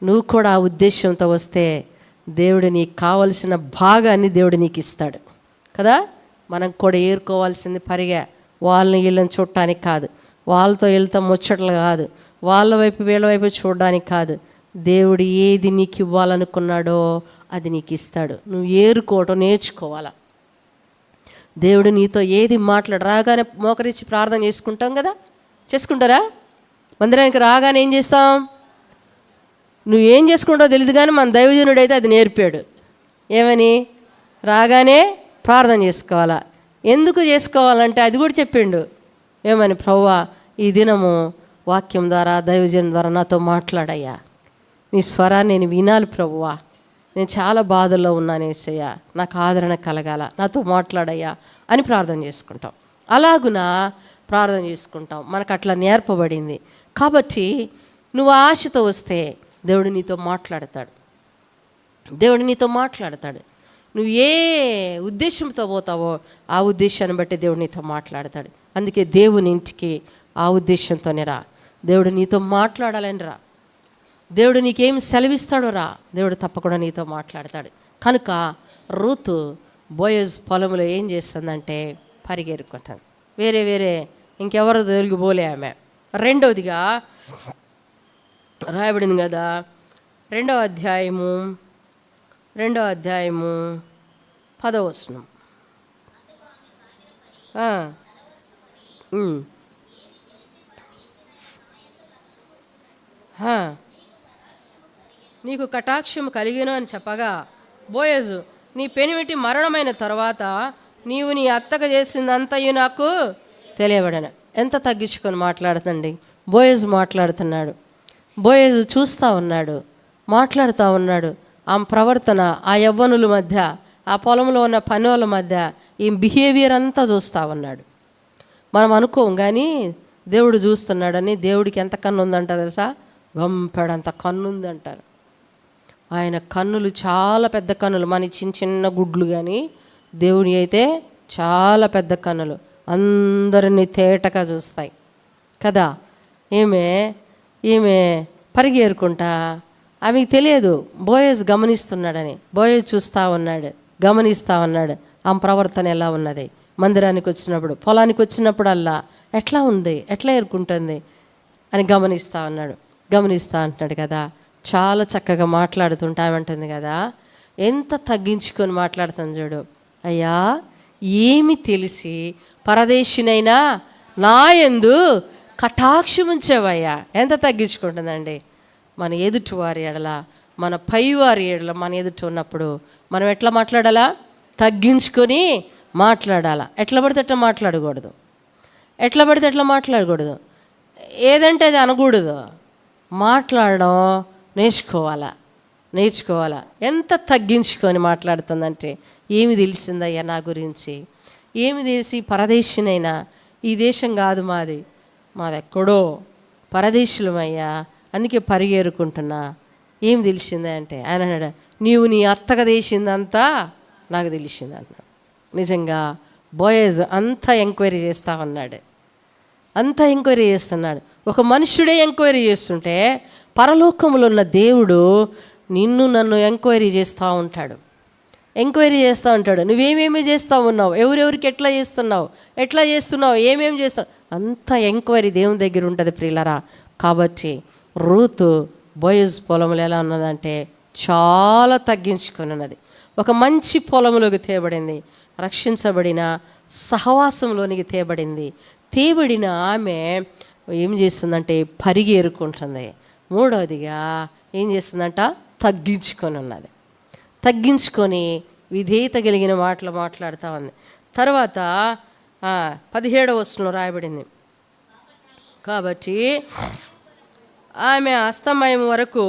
నువ్వు కూడా ఆ ఉద్దేశంతో వస్తే దేవుడు నీకు కావలసిన భాగాన్ని దేవుడు నీకు ఇస్తాడు కదా. మనం కూడా ఏరుకోవాల్సింది వాళ్ళని వీళ్ళని చూడటానికి కాదు, వాళ్ళతో వీళ్ళతో ముచ్చట్లు కాదు, వాళ్ళ వైపు వీళ్ళ వైపు చూడడానికి కాదు. దేవుడు ఏది నీకు ఇవ్వాలనుకున్నాడో అది నీకు ఇస్తాడు. నువ్వు ఏరుకోవటం నేర్చుకోవాలా. దేవుడు నీతో ఏది రాగానే మోకరించి ప్రార్థన చేసుకుంటారా. మందిరానికి రాగానే ఏం చేస్తాం, నువ్వేం చేసుకుంటావో తెలియదు, కానీ మన దైవజనుడైతే అది నేర్పాడు. ఏమని, రాగానే ప్రార్థన చేసుకోవాలా. ఎందుకు చేసుకోవాలంటే అది కూడా చెప్పిండు. ఏమని, ప్రభువా ఈ దినము వాక్యం ద్వారా దైవజనం ద్వారా నాతో మాట్లాడయ్యా, నీ స్వరాన్ని నేను వినాలి ప్రభువా, నేను చాలా బాధల్లో ఉన్నాను యేసయ్యా, నాకు ఆదరణ కలగాల, నాతో మాట్లాడయ్యా అని ప్రార్థన చేసుకుంటాం. అలాగున ప్రార్థన చేసుకుంటాం, మనకు అట్లా నేర్పబడింది. కాబట్టి నువ్వు ఆశతో వస్తే దేవుడు నీతో మాట్లాడతాడు. నువ్వు ఏ ఉద్దేశంతో పోతావో ఆ ఉద్దేశాన్ని బట్టి దేవుడు నీతో మాట్లాడతాడు. అందుకే దేవుని ఇంటికి ఆ ఉద్దేశంతోనే రా. దేవుడు నీతో మాట్లాడాలని రా. దేవుడు నీకేం సెలవిస్తాడో రా, దేవుడు తప్పకుండా నీతో మాట్లాడతాడు. కనుక రూతు బోయజ్ పొలంలో ఏం చేస్తుందంటే పరిగెరుకుంటాను. వేరే ఇంకెవరు తొలగిపోలే ఆమె. రెండవదిగా రాయబడింది కదా, రెండవ అధ్యాయము 10వ వచనం. నీకు కటాక్షము కలిగిన అని చెప్పగా, బోయజు నీ పెనిమిటి మరణమైన తర్వాత నీవు నీ అత్తగా చేసిందంతయు నాకు తెలియబడను. ఎంత తగ్గించుకొని మాట్లాడుతండి బోయజు మాట్లాడుతున్నాడు. బోయజు చూస్తూ ఉన్నాడు, మాట్లాడుతూ ఉన్నాడు. ఆమె ప్రవర్తన, ఆ యవ్వనుల మధ్య, ఆ పొలంలో ఉన్న పనుల మధ్య ఈ బిహేవియర్ అంతా చూస్తూ ఉన్నాడు. మనం అనుకోం కానీ దేవుడు చూస్తున్నాడని. దేవుడికి ఎంత కన్ను ఉందంటారు తెలుసా? గంపెడంత కన్ను ఉందంటారు. ఆయన కన్నులు చాలా పెద్ద కన్నులు. మన చిన్న చిన్న గుడ్లు కానీ దేవుని అయితే చాలా పెద్ద కన్నులు, అందరినీ తేటగా చూస్తాయి కదా. ఈమె పరిగెరుకుంటా, ఆమెకు తెలియదు బోయజ్ గమనిస్తున్నాడని. బోయజ్ చూస్తూ ఉన్నాడు, గమనిస్తూ ఉన్నాడు ఆమె ప్రవర్తన ఎలా ఉన్నది. మందిరానికి వచ్చినప్పుడు, పొలానికి వచ్చినప్పుడల్లా ఎట్లా ఉంది, ఎట్లా ఏరుకుంటుంది అని గమనిస్తూ ఉన్నాడు. గమనిస్తూ అంటున్నాడు కదా. చాలా చక్కగా మాట్లాడుతుంటే ఏమంటుంది కదా, ఎంత తగ్గించుకొని మాట్లాడుతుంది చూడు. అయ్యా, ఏమి తెలిసి పరదేశినైనా నా యందు కటాక్షం ఉంచేవయ్యా. ఎంత తగ్గించుకుంటుందండి. మన ఎదుటి వారి ఎడల, మన పైవారి ఎడల మన ఎదుటి ఉన్నప్పుడు మనం ఎట్లా మాట్లాడాలా? తగ్గించుకొని మాట్లాడాలా. ఎట్లా పడితే ఎట్లా మాట్లాడకూడదు. ఎట్లా పడితే ఎట్లా మాట్లాడకూడదు. ఏదంటే అది అనకూడదు. మాట్లాడడం నేర్చుకోవాలా. ఎంత తగ్గించుకొని మాట్లాడుతుందంటే, ఏమి తెలిసిందయ్యా నా గురించి, ఏమి తెలిసి పరదేశినైనా, ఈ దేశం కాదు మాది ఎక్కడో పరదేశులమయ్యా, అందుకే పరిగెరుకుంటున్నా. ఏం తెలిసిందే అంటే ఆయన అన్నాడు, నీవు నీ అత్తగా చేసిందంతా నాకు తెలిసింది అన్నాడు. నిజంగా బోయజ్ అంతా ఎంక్వైరీ చేస్తూ ఉన్నాడు. అంతా ఎంక్వైరీ చేస్తున్నాడు. ఒక మనుష్యుడే ఎంక్వైరీ చేస్తుంటే పరలోకములో ఉన్న దేవుడు నన్ను ఎంక్వైరీ చేస్తూ ఉంటాడు. నువ్వేమేమి చేస్తూ ఉన్నావు, ఎవరెవరికి ఎట్లా చేస్తున్నావు, ఏమేమి చేస్తావు, అంత ఎంక్వైరీ దేవుని దగ్గర ఉంటుంది ప్రియులరా. కాబట్టి రూతు బోయజ్ పొలంలో ఎలా ఉన్నదంటే చాలా తగ్గించుకొని ఉన్నది. ఒక మంచి పొలంలోకి తేబడింది, రక్షించబడిన సహవాసంలోనికి తేబడిన ఆమె ఏం చేస్తుందంటే పరిగెరుకుంటుంది. మూడవదిగా ఏం చేస్తుందంట, తగ్గించుకొని విధేయత కలిగిన మాటలు మాట్లాడుతూ ఉంది. తర్వాత 17వ వచనంలో రాయబడింది, కాబట్టి ఆమె అస్తమయం వరకు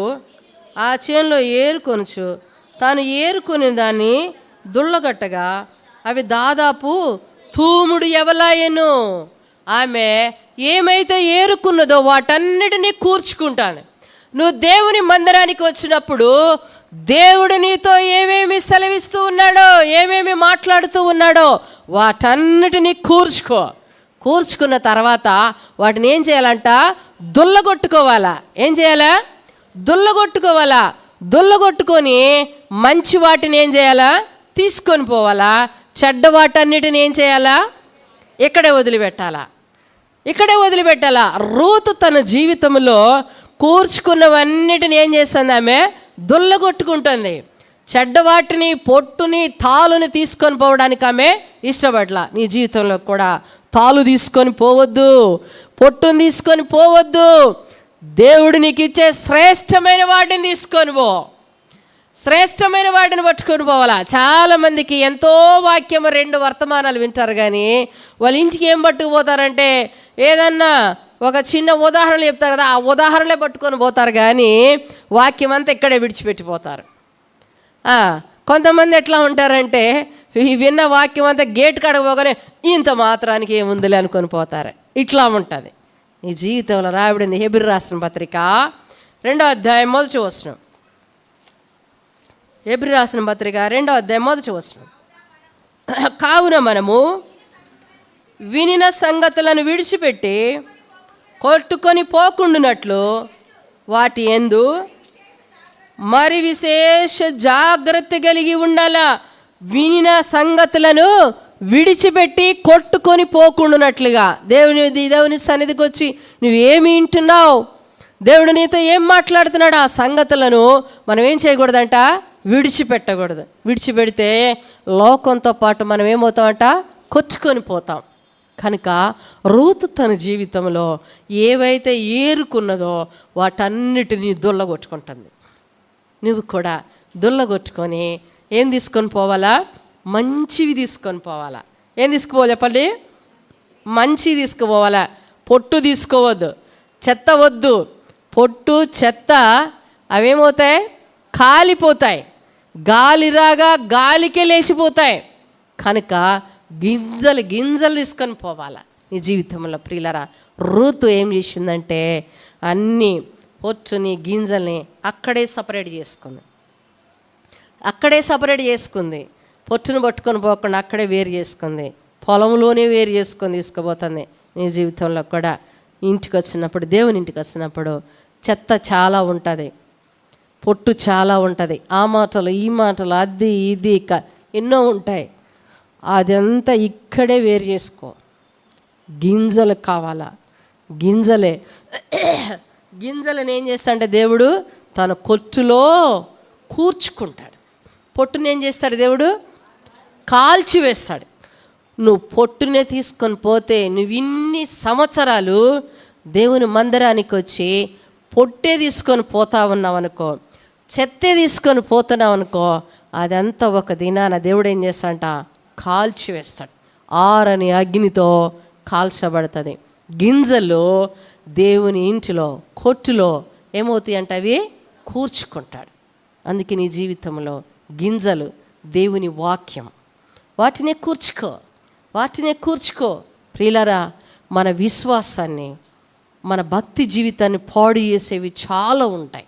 ఆ చేనులో ఏరుకొనుచు తాను ఏరుకొని దాన్ని దుళ్ళగట్టగా అవి దాదాపు తూముడు ఎవలాయను. ఆమె ఏమైతే ఏరుకున్నదో వాటన్నిటినీ కూర్చుకుంటాను. నువ్వు దేవుని మందిరానికి వచ్చినప్పుడు దేవుడు నీతో ఏమేమి సెలవిస్తూ ఉన్నాడో, ఏమేమి మాట్లాడుతూ ఉన్నాడో వాటన్నిటినీ కూర్చుకున్న తర్వాత వాటిని ఏం చేయాలంట, దుల్లగొట్టుకోవాలా. ఏం చేయాలా? దుల్లగొట్టుకొని మంచి వాటిని ఏం చేయాలా, తీసుకొని పోవాలా. చెడ్డ వాటన్నిటిని ఏం చేయాలా, ఇక్కడే వదిలిపెట్టాలా. రూతు తన జీవితంలో కూర్చుకున్నవన్నిటిని ఏం చేస్తుంది, ఆమె దుల్లగొట్టుకుంటుంది. చెడ్డవాటిని, పొట్టుని, తాలుని తీసుకొని పోవడానికి ఆమె ఇష్టపడలా. నీ జీవితంలో కూడా తాలు తీసుకొని పోవద్దు, పొట్టుని తీసుకొని పోవద్దు. దేవుడు నీకు ఇచ్చే శ్రేష్టమైన వాటిని పట్టుకొని పోవాలా. చాలామందికి ఎంతో వాక్యము 2 వర్తమానాలు వింటారు కానీ వాళ్ళ ఇంటికి ఏం పట్టుకుపోతారంటే ఏదన్నా ఒక చిన్న ఉదాహరణలు చెప్తారు కదా, ఆ ఉదాహరణలే పట్టుకొని పోతారు కానీ వాక్యం అంతా ఇక్కడే విడిచిపెట్టిపోతారు. కొంతమంది ఎట్లా ఉంటారంటే ఈ విన్న వాక్యం అంతా గేట్ కాడకు పోగానే ఇంత మాత్రానికి ఏముందిలే అనుకొని పోతారు. ఇట్లా ఉంటుంది నీ జీవితంలో. రాయబడింది హెబ్రీ రాసిన పత్రిక 2వ అధ్యాయం 1వ వచనం. హెబ్రీ రాసిన పత్రిక 2వ అధ్యాయం 1వ వచనం. కావున మనము వినిన సంగతులను విడిచిపెట్టి కొట్టుకొని పోకుండునట్లు వాటి యందు మరి విశేష జాగ్రత్త కలిగి ఉండాలా. వినిన సంగతులను విడిచిపెట్టి కొట్టుకొని పోకుండునట్లుగా. దేవుని సన్నిధికి వచ్చి నువ్వేమి వింటున్నావు, దేవుడు నీతో ఏం మాట్లాడుతున్నాడు, ఆ సంగతులను మనం ఏం చేయకూడదంట, విడిచిపెట్టకూడదు. విడిచిపెడితే లోకంతో పాటు మనం ఏమవుతామంట, కొట్టుకొని పోతాం. కనుక రూతు తన జీవితంలో ఏవైతే ఏరుకున్నదో వాటన్నిటినీ దుల్లగొట్టుకుంటుంది. నువ్వు కూడా దుల్లగొట్టుకొని ఏం తీసుకొని పోవాలా, మంచివి తీసుకొని పోవాలా. ఏం తీసుకుపోవాలి చెప్పండి, మంచివి తీసుకుపోవాలా. పొట్టు తీసుకోవద్దు, చెత్త వద్దు. పొట్టు చెత్త అవేమవుతాయి, కాలిపోతాయి, గాలి రాగా గాలికే లేచిపోతాయి. కనుక గింజలు గింజలు తీసుకొని పోవాలా నీ జీవితంలో. ప్రియులరా, రూతు ఏం చేసిందంటే అన్నీ పొట్టుని గింజల్ని అక్కడే సపరేట్ చేసుకుంది. పొట్టును పట్టుకొని పోకుండా అక్కడే వేరు చేసుకుంది, పొలంలోనే వేరు చేసుకొని తీసుకుపోతుంది. నీ జీవితంలో కూడా ఇంటికి వచ్చినప్పుడు, దేవుని ఇంటికి వచ్చినప్పుడు చెత్త చాలా ఉంటుంది, పొట్టు చాలా ఉంటుంది, ఆ మాటలు ఈ మాటలు అది ఇది ఎన్నో ఉంటాయి. అదంతా ఇక్కడే వేరు చేసుకో. గింజలు కావాలా, గింజలను ఏం చేస్తాడంటే దేవుడు తన కొట్టులో కూర్చుకుంటాడు. పొట్టుని ఏం చేస్తాడు దేవుడు? కాల్చివేస్తాడు. నువ్వు పొట్టునే తీసుకొని పోతే నువ్వు ఇన్ని సంవత్సరాలు దేవుని మందిరానికి వచ్చి పొట్టే తీసుకొని పోతా ఉన్నావు అనుకో, చెత్తే తీసుకొని పోతున్నావు అనుకో, అదంతా ఒక దినాన దేవుడు ఏం చేస్తాడంట? కాల్చివేస్తాడు. ఆరని అగ్నితో కాల్చబడుతుంది. గింజలు దేవుని ఇంటిలో కొట్టులో ఏమవుతాయి అంటే అవి కూర్చుకుంటాడు. అందుకే నీ జీవితంలో గింజలు దేవుని వాక్యం, వాటినే కూర్చుకో. ప్రియులారా, మన విశ్వాసాన్ని, మన భక్తి జీవితాన్ని పాడు చేసేవి చాలా ఉంటాయి,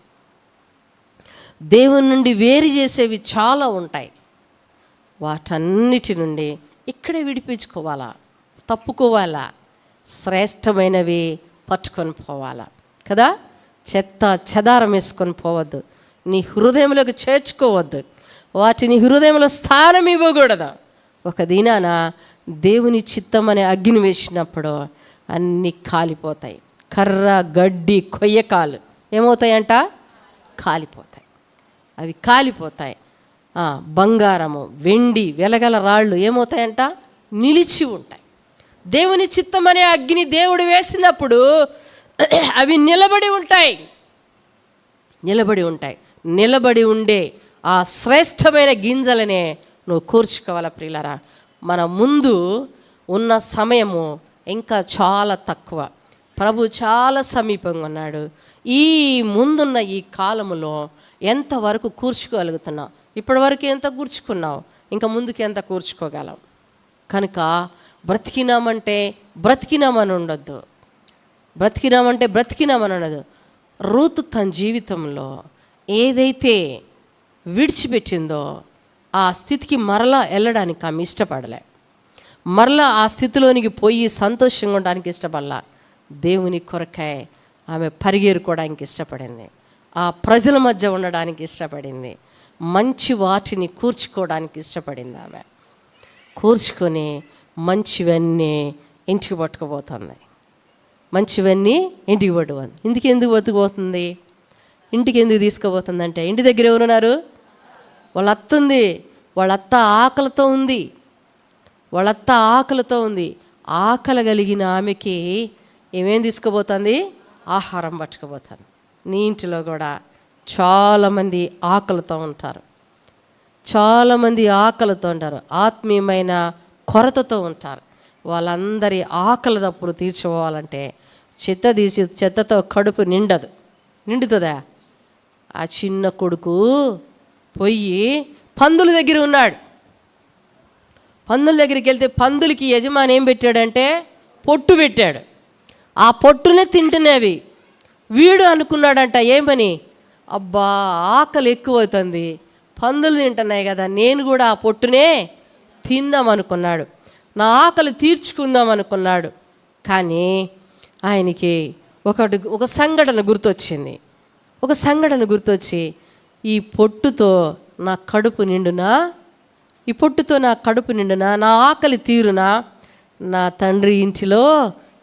దేవుని నుండి వేరు చేసేవి చాలా ఉంటాయి. వాటన్నిటి నుండి ఇక్కడే విడిపించుకోవాలా, తప్పుకోవాలా, శ్రేష్టమైనవి పట్టుకొని పోవాలా కదా. చెత్త చెదారం వేసుకొని పోవద్దు, నీ హృదయంలోకి చేర్చుకోవద్దు, వాటిని హృదయంలో స్థానం ఇవ్వకూడదు. ఒక దినాన దేవుని చిత్తం అనే అగ్ని వేసినప్పుడు అన్నీ కాలిపోతాయి. కర్ర, గడ్డి, కొయ్యకాలు ఏమవుతాయంట? కాలిపోతాయి. అవి కాలిపోతాయి. బంగారము, వెండి, వెలగల రాళ్ళు ఏమవుతాయంట? నిలిచి ఉంటాయి. దేవుని చిత్తం అనే అగ్ని దేవుడు వేసినప్పుడు అవి నిలబడి ఉంటాయి. నిలబడి ఉండే ఆ శ్రేష్టమైన గింజలనే నువ్వు కూర్చుకోవాలా. ప్రియులారా, మన ముందు ఉన్న సమయము ఇంకా చాలా తక్కువ. ప్రభు చాలా సమీపంగా ఉన్నాడు. ఈ ముందున్న ఈ కాలములో ఎంతవరకు కూర్చుకోగలుగుతున్నావు? ఇప్పటి వరకు ఎంత కూర్చుకున్నావు? ఇంకా ముందుకు ఎంత కూర్చుకోగలవు? కనుక బ్రతికినామంటే బ్రతికినామని ఉండొద్దు, బ్రతికినామని ఉండదు. రూతు తన జీవితంలో ఏదైతే విడిచిపెట్టిందో ఆ స్థితికి మరలా వెళ్ళడానికి ఆమె ఇష్టపడలే. మరలా ఆ స్థితిలోనికి పోయి సంతోషంగా ఉండడానికి ఇష్టపడలా. దేవుని కొరకై ఆమె పరిగెరుకోవడానికి ఇష్టపడింది. ఆ ప్రజల మధ్య ఉండడానికి ఇష్టపడింది. మంచి వాటిని కూర్చుకోవడానికి ఇష్టపడింది. ఆమె కూర్చుకొని మంచివన్నీ ఇంటికి పట్టుకుపోతుంది. ఎందుకు పట్టుకుపోతుంది? ఇంటికి ఎందుకు తీసుకుపోతుందంటే, ఇంటి దగ్గర ఎవరున్నారు? వాళ్ళ అత్త ఉంది. వాళ్ళ అత్త ఆకలితో ఉంది. ఆకలి కలిగిన ఆమెకి ఏమేం తీసుకుపోతుంది? ఆహారం పట్టుకుపోతుంది. నీ ఇంటిలో కూడా చాలామంది ఆకలితో ఉంటారు, ఆత్మీయమైన కొరతతో ఉంటారు. వాళ్ళందరి ఆకలి తప్పులు తీర్చుకోవాలంటే చెత్తతో కడుపు నిండుతుందా? ఆ చిన్న కొడుకు పోయి పందుల దగ్గర ఉన్నాడు. పందుల దగ్గరికి వెళ్తే పందులకి యజమాని ఏం పెట్టాడంటే పొట్టు పెట్టాడు. ఆ పొట్టునే తింటున్నవి. వీడు అనుకున్నాడంట, ఏమని? అబ్బా, ఆకలి ఎక్కువవుతుంది, పందులు తింటున్నాయి కదా, నేను కూడా ఆ పొట్టునే తిందాం అనుకున్నాడు, నా ఆకలి తీర్చుకుందాం అనుకున్నాడు. కానీ ఆయనకి ఒక సంఘటన గుర్తొచ్చి, ఈ పొట్టుతో నా కడుపు నిండునా, నా ఆకలి తీరునా? నా తండ్రి ఇంటిలో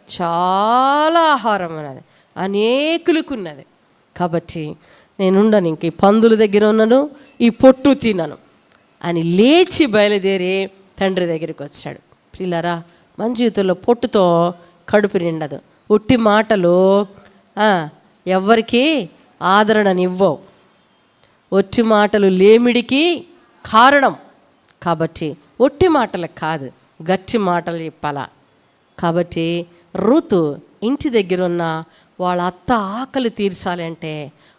చాలా ఆహారం ఉన్నది, అనేకులకున్నది, కాబట్టి నేనుండను, ఇంక ఈ పందుల దగ్గర ఉన్నాను, ఈ పొట్టు తినను అని లేచి బయలుదేరి తండ్రి దగ్గరికి వచ్చాడు. పిల్లరా, మన జీవితంలో పొట్టుతో కడుపు నిండదు. ఉట్టి మాటలు ఎవ్వరికి ఆదరణనివ్వవు. ఒట్టి మాటలు లేమిడికి కారణం. కాబట్టి ఒట్టి మాటలకు కాదు, గట్టి మాటలు చెప్పాలా. కాబట్టి రూతు ఇంటి దగ్గర ఉన్న వాళ్ళ అత్త ఆకలి తీర్చాలి అంటే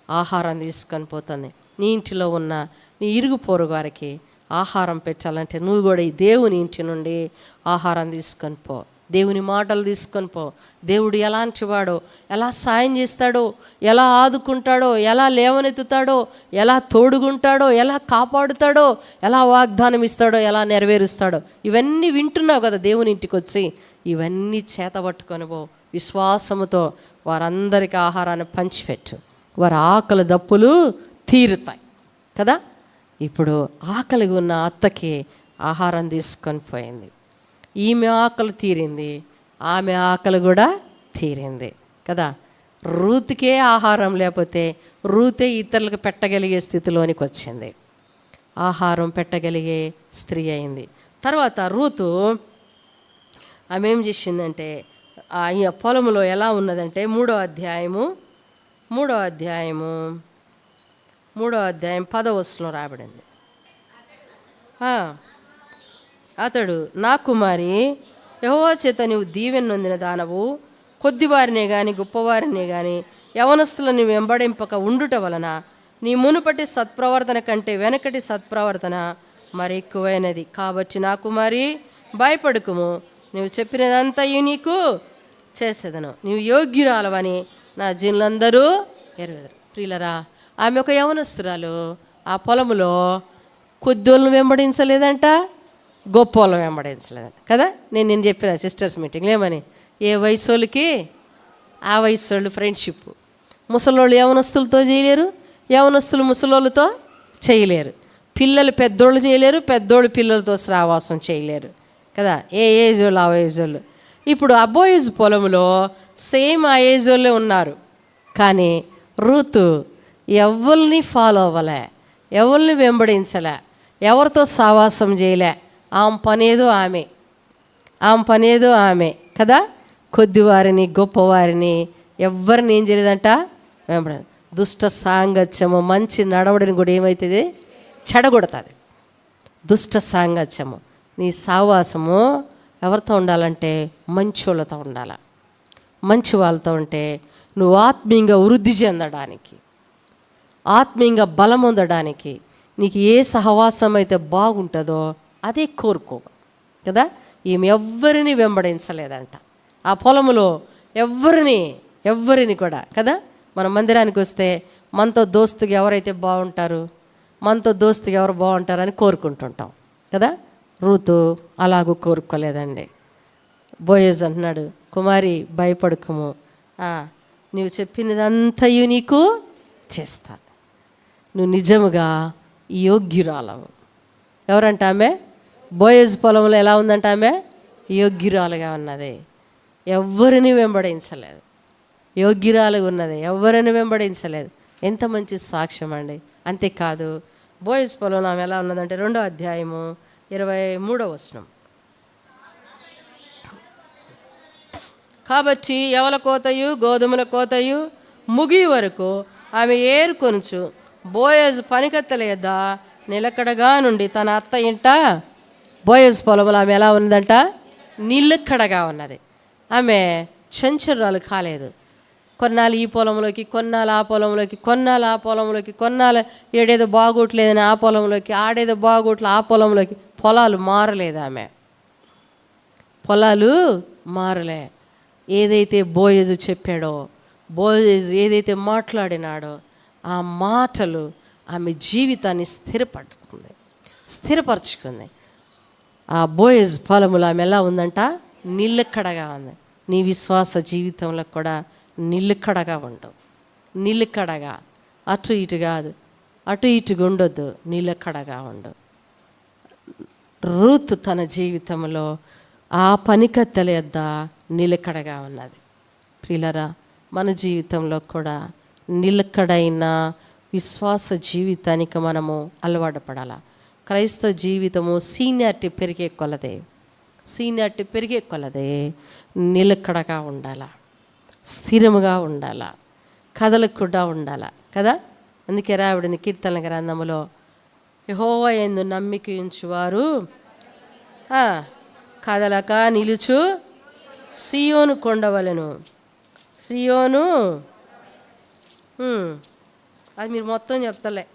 ఆహారం తీసుకొని పోతుంది. నీ ఇంటిలో ఉన్న నీ ఇరుగు పొరుగు వారికి ఆహారం పెట్టాలంటే నువ్వు కూడా ఈ దేవుని ఇంటి నుండి ఆహారం తీసుకొని పో, దేవుని మాటలు తీసుకొని పో. దేవుడు ఎలాంటి వాడో, ఎలా సాయం చేస్తాడో, ఎలా ఆదుకుంటాడో, ఎలా లేవనెత్తుతాడో, ఎలా తోడుగుంటాడో, ఎలా కాపాడుతాడో, ఎలా వాగ్దానం ఇస్తాడో, ఎలా నెరవేరుస్తాడో, ఇవన్నీ వింటున్నావు కదా. దేవుని ఇంటికి వచ్చి ఇవన్నీ చేతబట్టుకొని పో. విశ్వాసముతో వారందరికీ ఆహారాన్ని పంచిపెట్టు. వారి ఆకలి దప్పులు తీరుతాయి కదా. ఇప్పుడు ఆకలిగా ఉన్న అత్తకి ఆహారం తీసుకొని పోయింది. ఈమె ఆకలి తీరింది, ఆమె ఆకలి కూడా తీరింది కదా. రూతుకే ఆహారం లేకపోతే రూతే ఇతరులకు పెట్టగలిగే స్థితిలోనికి వచ్చింది, ఆహారం పెట్టగలిగే స్త్రీ అయింది. తర్వాత రూతు ఆమె ఏం చేసిందంటే ఆ పొలంలో ఎలా ఉన్నదంటే మూడో అధ్యాయం 10వ వచనంలో రాబడింది. అతడు, నా కుమారి, యెహోవా చేత నీవు దీవెన నొందిన దానవు, కొద్దివారినే కానీ గొప్పవారినే కానీ యవనస్తులను వెంబడింపక ఉండుట వలన నీ మునుపటి సత్ప్రవర్తన కంటే వెనకటి సత్ప్రవర్తన మరి ఎక్కువైనది. కాబట్టి నా కుమారి, భయపడుకుము, నువ్వు చెప్పినదంతయు నీకు చేసేదను, నీవు యోగ్యురాలవని నా జనులందరూ ఎరుగుదరు. ప్రియులరా, ఆమె ఒక యవనస్తురాలు. ఆ పొలములో కొద్దోళ్ళను వెంబడించలేదంట, గొప్పోళ్ళను వెంబడించలేదంట కదా. నేను చెప్పిన సిస్టర్స్ మీటింగ్లో ఏమని, ఏ వయసు వాళ్ళకి ఆ వయసు వాళ్ళు ఫ్రెండ్షిప్. ముసలోళ్ళు యవనస్తులతో చేయలేరు, యవనస్తులు ముసలోళ్ళతో చేయలేరు, పిల్లలు పెద్దోళ్ళు చేయలేరు, పెద్దోళ్ళు పిల్లలతో సహవాసం చేయలేరు కదా. ఏ ఏజ్ వాళ్ళు ఆ ఏజ్ వాళ్ళు. ఇప్పుడు అబోయేజ్ పొలంలో సేమ్ ఆ ఏజ్ వాళ్ళే ఉన్నారు. కానీ రూతు ఎవరిని ఫాలో అవ్వలే, ఎవరిని వెంబడించలే, ఎవరితో సహవాసం చేయలే. ఆమె పనేదో ఆమె కదా. కొద్దివారిని గొప్పవారిని ఎవరిని ఏం చేయలేదంట వెంబడ. దుష్ట సాంగత్యము మంచి నడవడిని కూడా ఏమవుతుంది, చెడగొడుతుంది. దుష్ట సాంగత్యము, నీ సహవాసము ఎవరితో ఉండాలంటే మంచోళ్ళతో ఉండాలి. మంచి వాళ్ళతో ఉంటే నువ్వు ఆత్మీయంగా వృద్ధి చెందడానికి, ఆత్మీయంగా బలం పొందడానికి నీకు ఏ సహవాసం అయితే బాగుంటుందో అదే కోరుకో కదా. ఈమె ఎవ్వరిని వెంబడించలేదంట ఆ పొలంలో, ఎవ్వరిని కూడా కదా. మన మందిరానికి వస్తే మనతో దోస్తుగా ఎవరైతే బాగుంటారు, మనతో దోస్తుగా ఎవరు బాగుంటారని కోరుకుంటుంటాం కదా. రూతు అలాగూ కోరుకోలేదండి. బోయజ్ అంటున్నాడు, కుమారి భయపడకము, నువ్వు చెప్పినదంతయు నీకు చేస్తా, నువ్వు నిజముగా యోగ్యురాలవు. ఎవరంట ఆమె? బోయజ్ పొలంలో ఎలా ఉందంట ఆమె? యోగ్యురాలుగా ఉన్నది, ఎవ్వరిని వెంబడించలేదు. యోగ్యురాలుగా ఉన్నది, ఎవరిని వెంబడించలేదు. ఎంత మంచి సాక్ష్యం అండి. అంతేకాదు, బోయజ్ పొలంలో ఆమె ఎలా ఉన్నదంటే 2వ అధ్యాయము 23వ వచనం. కాబట్టి యవల కోతయు గోధుమల కోతయు ముగి వరకు ఆమె ఏరుకొనుచు బోయజ్ పనికత్తెల యొద్ద నిలకడగా నుండి తన అత్త ఇంట. బోయజ్ పొలంలో ఆమె ఎలా ఉందంట? నిలకడగా ఉన్నది. ఆమె చంచరాలు కాలేదు. కొన్నాళ్ళు ఈ పొలంలోకి, కొన్నాళ్ళు ఆ పొలంలోకి, కొన్నాళ్ళు ఆ పొలంలోకి, కొన్నాళ్ళు ఏడేదో బాగోట్లేదని ఆ పొలంలోకి, ఆడేదో బాగోట్లు ఆ పొలంలోకి. పొలాలు మారలేదు, ఆమె పొలాలు మారలే. ఏదైతే బోయజు చెప్పాడో, బోయజు ఏదైతే మాట్లాడినాడో ఆ మాటలు ఆమె జీవితాన్ని స్థిరపరచుకుంది. ఆ బోయజ్ పొలములు ఆమె ఎలా ఉందంట? నిలకడగా ఉంది. నీ విశ్వాస జీవితంలో కూడా నిలకడగా ఉండు. నిలకడగా, అటు ఇటు కాదు, అటు ఇటుగా ఉండొద్దు, నిలకడగా ఉండు. రూత్ తన జీవితంలో ఆ పనికత్తెల యొద్ద నిలకడగా ఉన్నది. ప్రియులరా, మన జీవితంలో కూడా నిలకడైన విశ్వాస జీవితానికి మనము అలవాటు పడాలి. క్రైస్తవ జీవితము సీనియారిటీ పెరిగే కొలదే నిలకడగా ఉండాలా, స్థిరముగా ఉండాలా, కదలకుండా ఉండాలా కదా. అందుకే రాబడింది కీర్తనల గ్రంథములో, యెహోవా యందు నమ్మిక ఉంచువారు కదలక నిలుచు సియోను కొండవలెను. సియోను, అది మీరు మొత్తం చెప్తలే,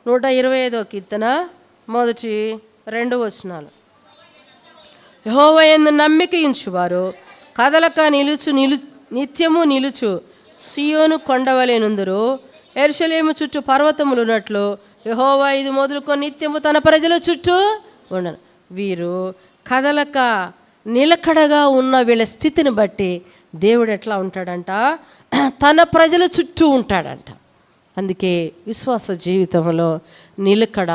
125వ కీర్తన మొదటి 2 వచనాలు. యెహోవా యందు నమ్మిక ఉంచువారు కదలక నిత్యము నిలుచు సియోను కొండవలెనుందురు. యెరూషలేము చుట్టూ పర్వతములున్నట్లు యెహోవా ఇది మొదలుకొని నిత్యము తన ప్రజల చుట్టూ ఉండను. వీరు కదలక నిలకడగా ఉన్న వీళ్ళ స్థితిని బట్టి దేవుడు ఎట్లా ఉంటాడంట, తన ప్రజల చుట్టూ ఉంటాడంట. అందుకే విశ్వాస జీవితంలో నిలకడ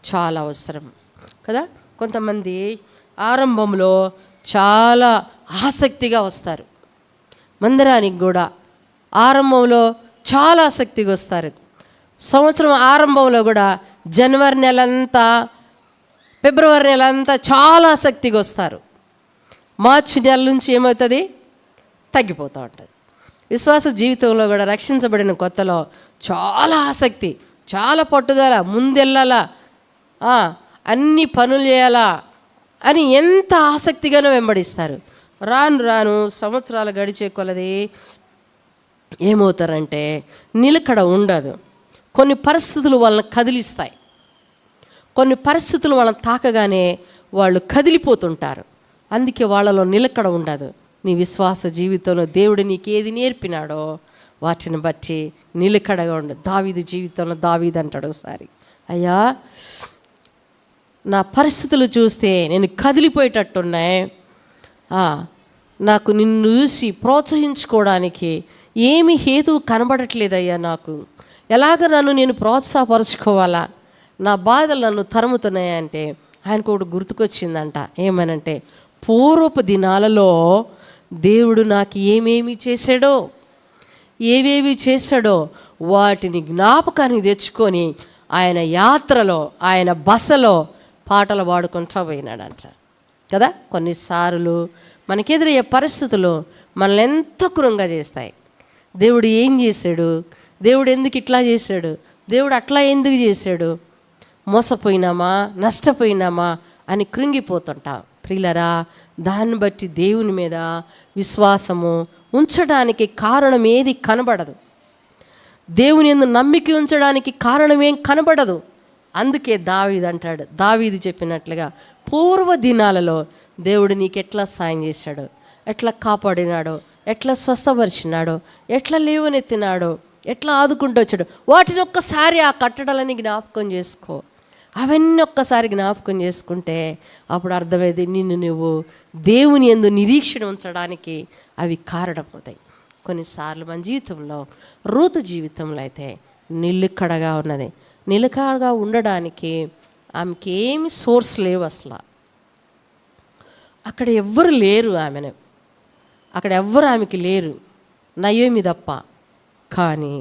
చాలా అవసరం కదా. కొంతమంది ఆరంభంలో చాలా ఆసక్తిగా వస్తారు, మందిరానికి కూడా ఆరంభంలో చాలా ఆసక్తిగా వస్తారు. సంవత్సరం ఆరంభంలో కూడా జనవరి నెలంతా, ఫిబ్రవరి నెలంతా చాలా ఆసక్తిగా వస్తారు. మార్చి నెల నుంచి ఏమవుతుంది, తగ్గిపోతూ ఉంటుంది. విశ్వాస జీవితంలో కూడా రక్షించబడిన కొత్తలో చాలా ఆసక్తి, చాలా పట్టుదల, ముందెళ్ళాలా, అన్ని పనులు చేయాలా అని ఎంత ఆసక్తిగానో వెంబడిస్తారు. రాను రాను సంవత్సరాలు గడిచే కొలది ఏమవుతారంటే నిలకడ ఉండదు. కొన్ని పరిస్థితులు వాళ్ళని కదిలిస్తాయి, కొన్ని పరిస్థితులు వాళ్ళని తాకగానే వాళ్ళు కదిలిపోతుంటారు. అందుకే వాళ్ళలో నిలకడ ఉండదు. నీ విశ్వాస జీవితంలో దేవుడు నీకు ఏది నేర్పినాడో వాటిని బట్టి నిలకడగా ఉండు. దావీదు జీవితంలో దావీదు అంటాడు ఒకసారి, అయ్యా నా పరిస్థితులు చూస్తే నేను కదిలిపోయేటట్టున్నాయి, నాకు నిన్ను చూసి ప్రోత్సహించుకోవడానికి ఏమి హేతువు కనబడట్లేదయ్యా, నాకు ఎలాగ నన్ను నేను ప్రోత్సాహపరచుకోవాలా, నా బాధలు నన్ను తరుముతున్నాయంటే ఆయనకు ఒకటి గుర్తుకొచ్చిందంట. ఏమనంటే, పూర్వపు దినాలలో దేవుడు నాకు ఏమేమి చేశాడో, ఏవేవి చేశాడో వాటిని జ్ఞాపకానికి తెచ్చుకొని ఆయన యాత్రలో, ఆయన బసలో పాటలు పాడుకుంటూ పోయినాడంట కదా. కొన్నిసార్లు మనకెదురయ్యే పరిస్థితులు మనల్ని ఎంతో కృంగా చేస్తాయి. దేవుడు ఏం చేశాడు, దేవుడు ఎందుకు ఇట్లా చేశాడు, దేవుడు అట్లా ఎందుకు చేశాడు, మోసపోయినామా, నష్టపోయినామా అని కృంగిపోతుంటాం. ప్రియులరా, దాన్ని బట్టి దేవుని మీద విశ్వాసము ఉంచడానికి కారణం ఏది కనబడదు. దేవుని యందు నమ్మిక ఉంచడానికి కారణం ఏం కనబడదు. అందుకే దావీదు అంటాడు, దావీదు చెప్పినట్లుగా పూర్వ దినాలలో దేవుడు నీకు ఎట్లా సాయం చేశాడో, ఎట్లా కాపాడినాడో, ఎట్లా స్వస్థపరిచినాడో, ఎట్లా లేవనెత్తినాడో, ఎట్లా ఆదుకుంటూ వచ్చాడో వాటిని ఒక్కసారి ఆ కట్టడాలని జ్ఞాపకం చేసుకో. అవన్నీ ఒక్కసారి జ్ఞాపకం చేసుకుంటే అప్పుడు అర్థమైంది, నిన్ను నువ్వు దేవుని యందు నిరీక్షణ ఉంచడానికి అవి కారణమవుతాయి. కొన్నిసార్లు మన జీవితంలో, రూతు జీవితంలో అయితే నిలకడగా ఉన్నది. నిలకడగా ఉండడానికి ఆమెకి ఏమి సోర్స్ లేవు అసలు. అక్కడ ఎవ్వరు లేరు, ఆమెను అక్కడ ఎవ్వరు ఆమెకి లేరు, నయోమి తప్ప. కానీ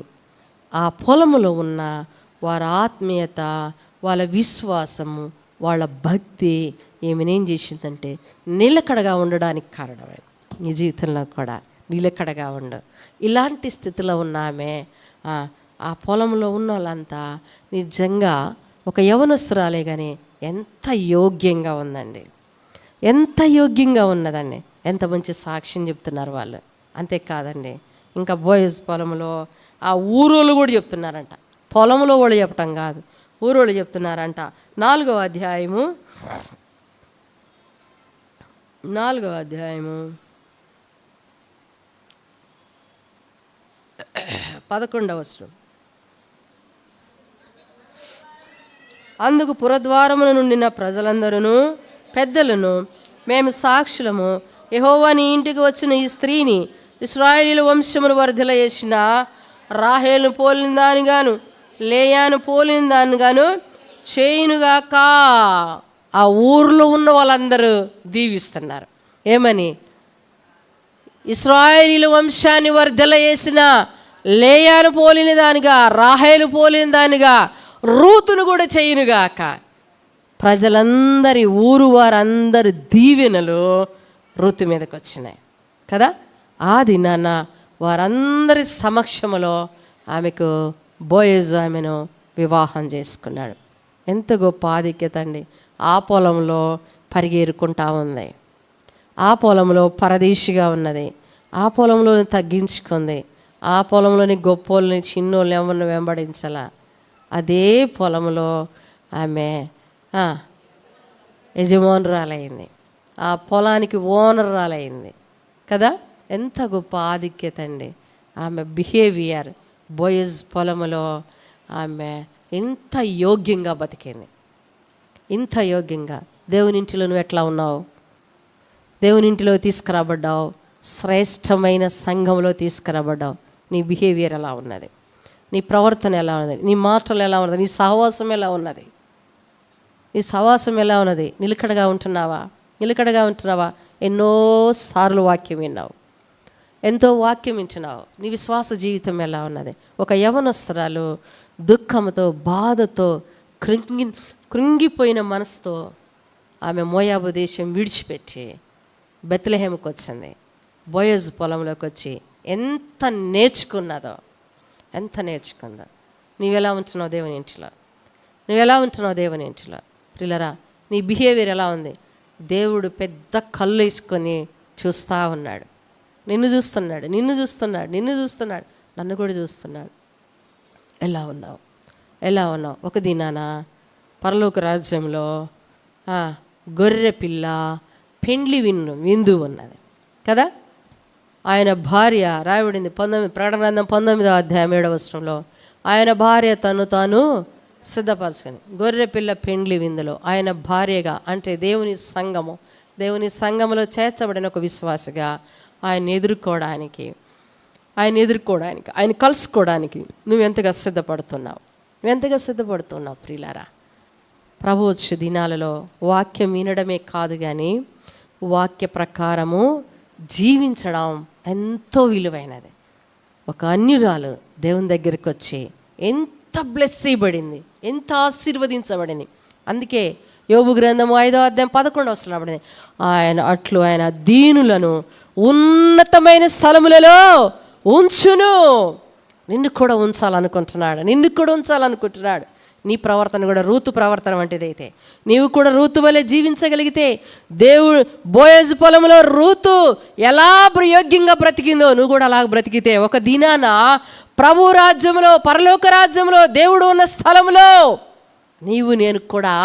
ఆ పొలములో ఉన్న వారి ఆత్మీయత, వాళ్ళ విశ్వాసము, వాళ్ళ భక్తి ఏం చేసిందంటే నిలకడగా ఉండడానికి కారణమే. నీ జీవితంలో కూడా నిలకడగా ఉండు. ఇలాంటి స్థితిలో ఉన్న ఆమె, ఆ పొలంలో ఉన్న వాళ్ళంతా నిజంగా ఒక యవనస్తురాలే కానీ ఎంత యోగ్యంగా ఉందండి, ఎంత యోగ్యంగా ఉన్నదండి. ఎంత మంచి సాక్ష్యం చెప్తున్నారు వాళ్ళు. అంతేకాదండి, ఇంకా బోయజ్ పొలంలో ఆ ఊరోళ్ళు కూడా చెప్తున్నారంట. పొలంలో వాళ్ళు చెప్పటం కాదు, ఊరోళ్ళు చెప్తున్నారంట. 4వ అధ్యాయము 11వ వచనం. అందుకు పురద్వారమున నుండిన ప్రజలందరూ పెద్దలను, మేము సాక్షులము, యెహోవా నీ ఇంటికి వచ్చిన ఈ స్త్రీని ఇశ్రాయేలీయుల వంశమును వర్ధిల్ల చేసిన రాహేలును పోలిన దానిగాను లేయాను పోలిన దానిగాను చేయునుగాక. ఆ ఊర్లో ఉన్న వాళ్ళందరూ దీవిస్తున్నారు. ఏమని? ఇశ్రాయేలీయుల వంశాన్ని వర్ధిల్ల చేసిన లేయాను పోలిన దానిగా, రాహేలు పోలిన దానిగా రూతును కూడా చేయునుగాక. ప్రజలందరి, ఊరు వారందరి దీవెనలు రూతు మీదకి వచ్చినాయి కదా. ఆ దినాన వారందరి సమక్షంలో ఆమెకు బోయజు ఆమెను వివాహం చేసుకున్నాడు. ఎంత గొప్ప ఆధిక్యత అండి. ఆ పొలంలో పరిగెరుకుంటా ఉంది, ఆ పొలంలో పరదేశిగా ఉన్నది, ఆ పొలంలో తగ్గించుకుంది, ఆ పొలంలోని గొప్పోళ్ళని చిన్నోళ్ళని ఎవరిని వెంబడించాలా. అదే పొలంలో ఆమె యజమానురాలైంది, ఆ పొలానికి ఓనరాలైంది కదా. ఎంత గొప్ప ఆధిక్యత అండి. ఆమె బిహేవియర్ బోయజ్ పొలములో ఆమె ఎంత యోగ్యంగా బతికింది, ఇంత యోగ్యంగా. దేవుని ఇంటిలో నువ్వు ఎట్లా ఉన్నావు? దేవుని ఇంటిలో తీసుకురాబడ్డావు, శ్రేష్టమైన సంఘంలో తీసుకురాబడ్డావు. నీ బిహేవియర్ ఎలా ఉన్నది? నీ ప్రవర్తన ఎలా ఉన్నది? నీ మాటలు ఎలా ఉన్నది? నీ సహవాసం ఎలా ఉన్నది? నీ సహవాసం ఎలా ఉన్నది? నిలకడగా ఉంటున్నావా? నిలకడగా ఉంటున్నావా? ఎన్నోసార్లు వాక్యం విన్నావు, ఎంతో వాక్యం వింటున్నావు. నీ విశ్వాస జీవితం ఎలా ఉన్నది? ఒక యవనస్తురాలు దుఃఖంతో, బాధతో, కృంగిపోయిన మనసుతో ఆమె మోయాబు దేశం విడిచిపెట్టి బెత్లెహేముకు వచ్చింది. బోయజ్ పొలంలోకి వచ్చి ఎంత నేర్చుకున్నదో, ఎంత నేర్చుకుందో. నీవెలా ఉంటున్నావు దేవుని ఇంటిలో? నువ్వెలా ఉంటున్నావు దేవుని ఇంటిలో? ప్రియులరా, నీ బిహేవియర్ ఎలా ఉంది? దేవుడు పెద్ద కళ్ళు వేసుకొని చూస్తూ ఉన్నాడు. నిన్ను చూస్తున్నాడు, నిన్ను చూస్తున్నాడు, నిన్ను చూస్తున్నాడు, నన్ను కూడా చూస్తున్నాడు. ఎలా ఉన్నావు? ఎలా ఉన్నావు? ఒక దినాన పరలోక రాజ్యంలో గొర్రె పిల్ల పెండ్లి విందు ఉన్నది కదా. ఆయన భార్య రాయబడింది ప్రకటన గ్రంథం 19వ అధ్యాయం 7వ వచనంలో, ఆయన భార్య తను తాను సిద్ధపరచుకొని గొర్రె పిల్ల పెండ్లి విందులో ఆయన భార్యగా, అంటే దేవుని సంఘము, దేవుని సంఘములో చేర్చబడిన ఒక విశ్వాసిగా ఆయన ఎదుర్కోవడానికి, ఆయన కలుసుకోవడానికి నువ్వెంతగా సిద్ధపడుతున్నావు? నువ్వెంతగా సిద్ధపడుతున్నావు? ప్రియులారా, ప్రభు వచ్చే దినాలలో వాక్యం వినడమే కాదు కానీ వాక్య ప్రకారము జీవించడం ఎంతో విలువైనది. ఒక అన్యురాలు దేవుని దగ్గరికి వచ్చి ఎంత బ్లెస్ చేయబడింది, ఎంత ఆశీర్వదించబడింది. అందుకే యోబు గ్రంథము 5వ అధ్యాయం 11వ వచనంలో పడింది, ఆయన దీనులను ఉన్నతమైన స్థలములలో ఉంచును. నిన్ను కూడా ఉంచాలనుకుంటున్నాడు. నీ ప్రవర్తన కూడా రూతు ప్రవర్తన వంటిదైతే, నీవు కూడా రూతు వలె జీవించగలిగితే, దేవుడు బోయజ్ పొలంలో రూతు ఎలా యోగ్యంగా బ్రతికిందో నువ్వు కూడా అలాగ బ్రతికితే ఒక దినాన ప్రభు రాజ్యంలో, పరలోక రాజ్యంలో, దేవుడు ఉన్న స్థలంలో నీవు నేను కూడా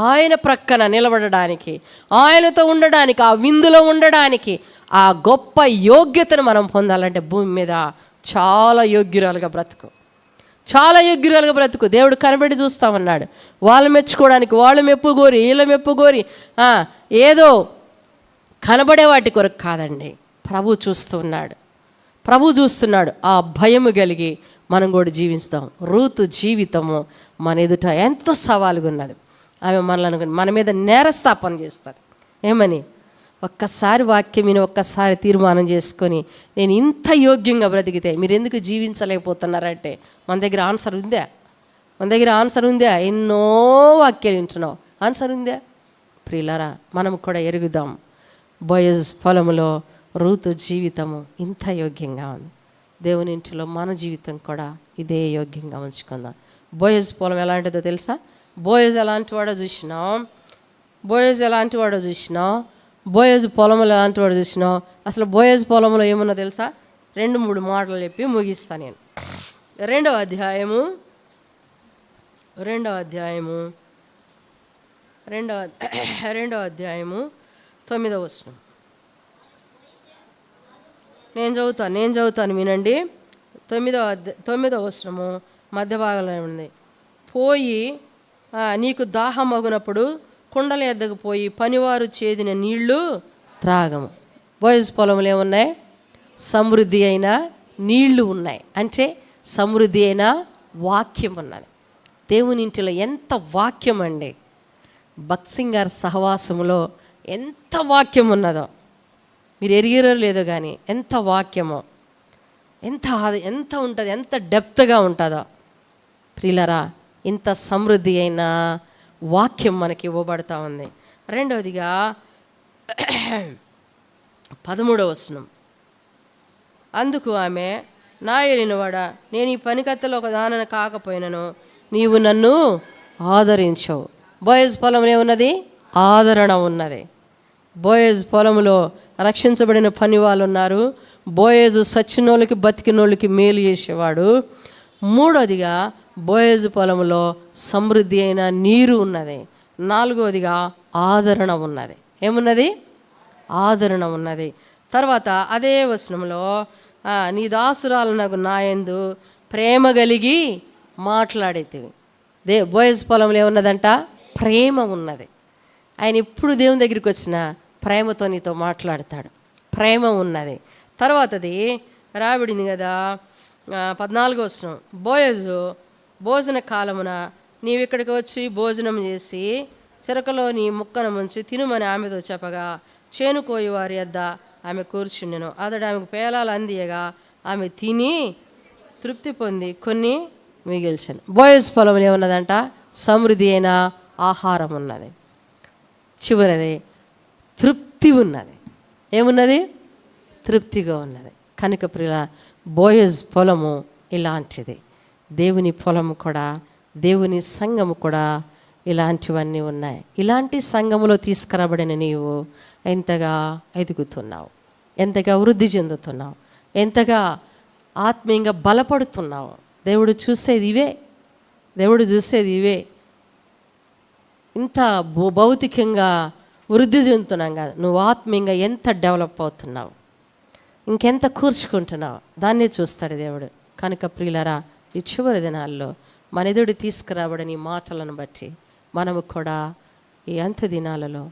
ఆయన ప్రక్కన నిలబడడానికి, ఆయనతో ఉండడానికి, ఆ విందులో ఉండడానికి, ఆ గొప్ప యోగ్యతను మనం పొందాలంటే భూమి మీద చాలా యోగ్యురాలుగా బ్రతుకు. దేవుడు కనబడి చూస్తూ ఉన్నాడు. వాళ్ళు మెచ్చుకోవడానికి, వాళ్ళు మెప్పుగోరి, వీళ్ళ మెప్పుగోరి ఏదో కనబడే వాటి కొరకు కాదండి. ప్రభు చూస్తున్నాడు. ఆ భయము కలిగి మనం కూడా జీవిస్తాం. రూతు జీవితము మన ఎదుట ఎంతో సవాలుగా ఉన్నది. ఆమె మన మీద నేరస్థాపన చేస్తుంది. ఏమని? ఒక్కసారి వాక్యం విని, ఒక్కసారి తీర్మానం చేసుకొని నేను ఇంత యోగ్యంగా బ్రతికితే మీరు ఎందుకు జీవించలేకపోతున్నారంటే మన దగ్గర ఆన్సర్ ఉందా? ఎన్నో వాక్యాలు వింటున్నావు, ఆన్సర్ ఉందా? ప్రియులారా, మనం కూడా ఎరుగుదాం. బోయజ్ పొలంలో రూతు జీవితము ఇంత యోగ్యంగా ఉంది. దేవుని ఇంటిలో మన జీవితం కూడా ఇదే యోగ్యంగా ఉంచుకుందాం. బోయజ్ పొలం ఎలాంటిదో తెలుసా? బోయజ్ ఎలాంటి వాడో చూసినాం. బోయజ్ పొలంలో ఎలాంటి వాడు చూసినావు? అసలు బోయజ్ పొలంలో ఏమన్నా తెలుసా? 2-3 మాటలు చెప్పి ముగిస్తాను నేను. రెండవ అధ్యాయము 9వ వచనం నేను చదువుతాను వినండి. 9వ వచనము మధ్య భాగంలో ఉంది. పోయి నీకు దాహం అగునప్పుడు కుండల ఎద్దకు పోయి పనివారు చేదిన నీళ్లు త్రాగము. బోయజ్ పొలంలో ఏమున్నాయి? సమృద్ధి అయిన నీళ్లు ఉన్నాయి. అంటే సమృద్ధి అయిన వాక్యం ఉన్నది. దేవుని ఇంటిలో ఎంత వాక్యం అండి! భక్సింగ్ గారి సహవాసములో ఎంత వాక్యం ఉన్నదో మీరు ఎరిగిరో లేదో కానీ ఎంత వాక్యమో, ఎంత ఉంటుంది, ఎంత డెప్త్గా ఉంటుందో. ప్రియులరా, ఇంత సమృద్ధి అయిన వాక్యం మనకి ఇవ్వబడతా ఉంది. రెండవదిగా 13వ వచనం, అందుకు ఆమె, నా ఏలినవాడా, నేను ఈ పనికత్తెలో ఒక దానన కాకపోయినను నీవు నన్ను ఆదరించవు. బోయజ్ పొలంలో ఏమున్నది? ఆదరణ ఉన్నది. బోయజ్ పొలంలో రక్షించబడిన పని వాళ్ళు ఉన్నారు. బోయజు సచ్చినోళ్ళకి బతికినోళ్ళకి మేలు చేసేవాడు. మూడోదిగా బోయజు పొలంలో సమృద్ధి అయిన నీరు ఉన్నది. 4వదిగా ఆదరణ ఉన్నది. ఏమున్నది? ఆదరణ ఉన్నది. తర్వాత అదే వచనంలో నీ దాసురాలనగు నాయందు ప్రేమ కలిగి మాట్లాడేటివి. బోయజు పొలంలో ఏమున్నదంట? ప్రేమ ఉన్నది. ఆయన ఎప్పుడు దేవుని దగ్గరికి వచ్చినా ప్రేమతో నీతో మాట్లాడతాడు. ప్రేమ ఉన్నది. తర్వాతది రాబడింది కదా 14వ వచనం, బోయజు భోజన కాలమున నీవిక్కడికి వచ్చి భోజనం చేసి చిరకలో నీ ముక్కను ముంచి తినుమని ఆమెతో చెప్పగా చేను కోయి వారి వద్ద ఆమె కూర్చుండెను. అతడు ఆమెకు పేలాలు అందియగా ఆమె తిని తృప్తి పొంది కొన్ని మిగిల్చాను. బోయజు పొలంలో ఏమున్నదంట? సమృద్ధి అయిన ఆహారం ఉన్నది. చివరిది తృప్తి ఉన్నది. ఏమున్నది? తృప్తిగా ఉన్నది. కనుక ప్రియుల బోయజ్ పొలము ఇలాంటిది. దేవుని పొలము కూడా, దేవుని సంఘము కూడా ఇలాంటివన్నీ ఉన్నాయి. ఇలాంటి సంఘములో తీసుకురాబడిన నీవు ఎంతగా ఎదుగుతున్నావు, ఎంతగా వృద్ధి చెందుతున్నావు, ఎంతగా ఆత్మీయంగా బలపడుతున్నావు. దేవుడు చూసేది ఇవే. దేవుడు చూసేది ఇవే. ఇంత భౌతికంగా వృద్ధి చెందుతున్నాం కాదు, నువ్వు ఆత్మీయంగా ఎంత డెవలప్ అవుతున్నావు, ఇంకెంత కూర్చుకుంటున్నావు, దాన్నే చూస్తాడు దేవుడు. కనుక ప్రియులరా, ఈ చివరి దినాల్లో మన ఎదుడు తీసుకురాబడిన మాటలను బట్టి మనము కూడా ఈ అంత్య దినాలలో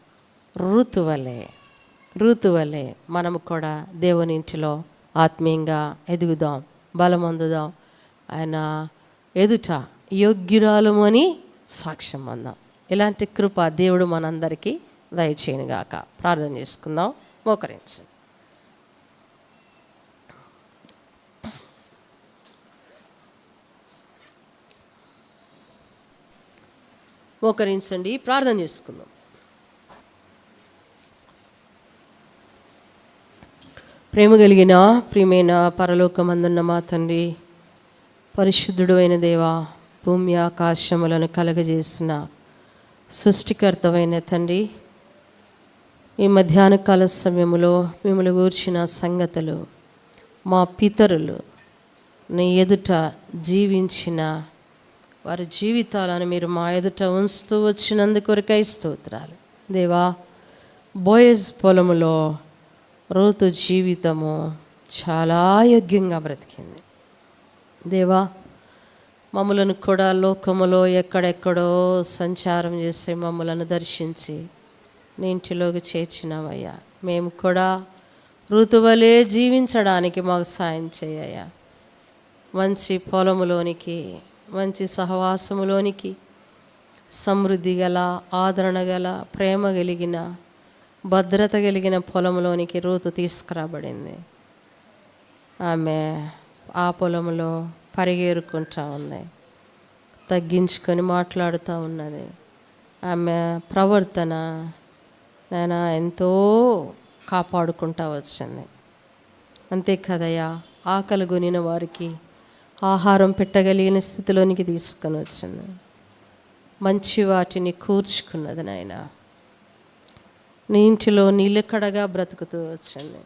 ఋతువలే మనము కూడా దేవుని ఇంటిలో ఆత్మీయంగా ఎదుగుదాం, బలమొందుదాం, ఆయన ఎదుట యోగ్యురాలము అని సాక్ష్యం అందాం. ఇలాంటి కృప దేవుడు మనందరికీ దయచేయనుగాక. ప్రార్థన చేసుకుందాం. మోకరించండి. ప్రార్థన చేసుకుందాం. ప్రేమ కలిగిన ప్రియమైన పరలోకమందున్న మా తండ్రి, పరిశుద్ధుడు అయిన దేవా, భూమి ఆకాశములను కలగజేసిన సృష్టికర్తవైన తండ్రి, ఈ మధ్యాహ్న కాల సమయంలో మిమ్మల్ని గూర్చిన సంగతులు మా పితరులు నీ ఎదుట జీవించిన వారి జీవితాలను మీరు మా ఎదుట ఉంచుతూ వచ్చినందుకొరకై స్తోత్రాలు దేవా. బోయజ్ పొలములో రూతు జీవితము చాలా యోగ్యంగా బ్రతికింది దేవా. మమ్మలను కూడా లోకములో ఎక్కడెక్కడో సంచారం చేసి మమ్మలను దర్శించి నీ ఇంటిలోకి చేర్చినావయ్యా. మేము కూడా ఋతువలే జీవించడానికి మాకు సాయం చేయ్యా. మంచి పొలములోనికి, మంచి సహవాసములోనికి, సమృద్ధి గల, ఆదరణ గల, ప్రేమ కలిగిన, భద్రత కలిగిన పొలంలోనికి రూతు తీసుకురాబడింది. ఆమె ఆ పొలంలో పరిగెరుకుంటా ఉంది, తగ్గించుకొని మాట్లాడుతూ ఉన్నది. ఆమె ప్రవర్తన నేను ఎంతో కాపాడుకుంటా వచ్చింది. అంతే కదయ్యా, ఆకలి కొనిన వారికి ఆహారం పెట్టగలిగిన స్థితిలోనికి తీసుకొని వచ్చింది. మంచి వాటిని కూర్చుకున్నది నాయన. నీ ఇంటిలో నిలకడగా బ్రతుకుతూ వచ్చింది.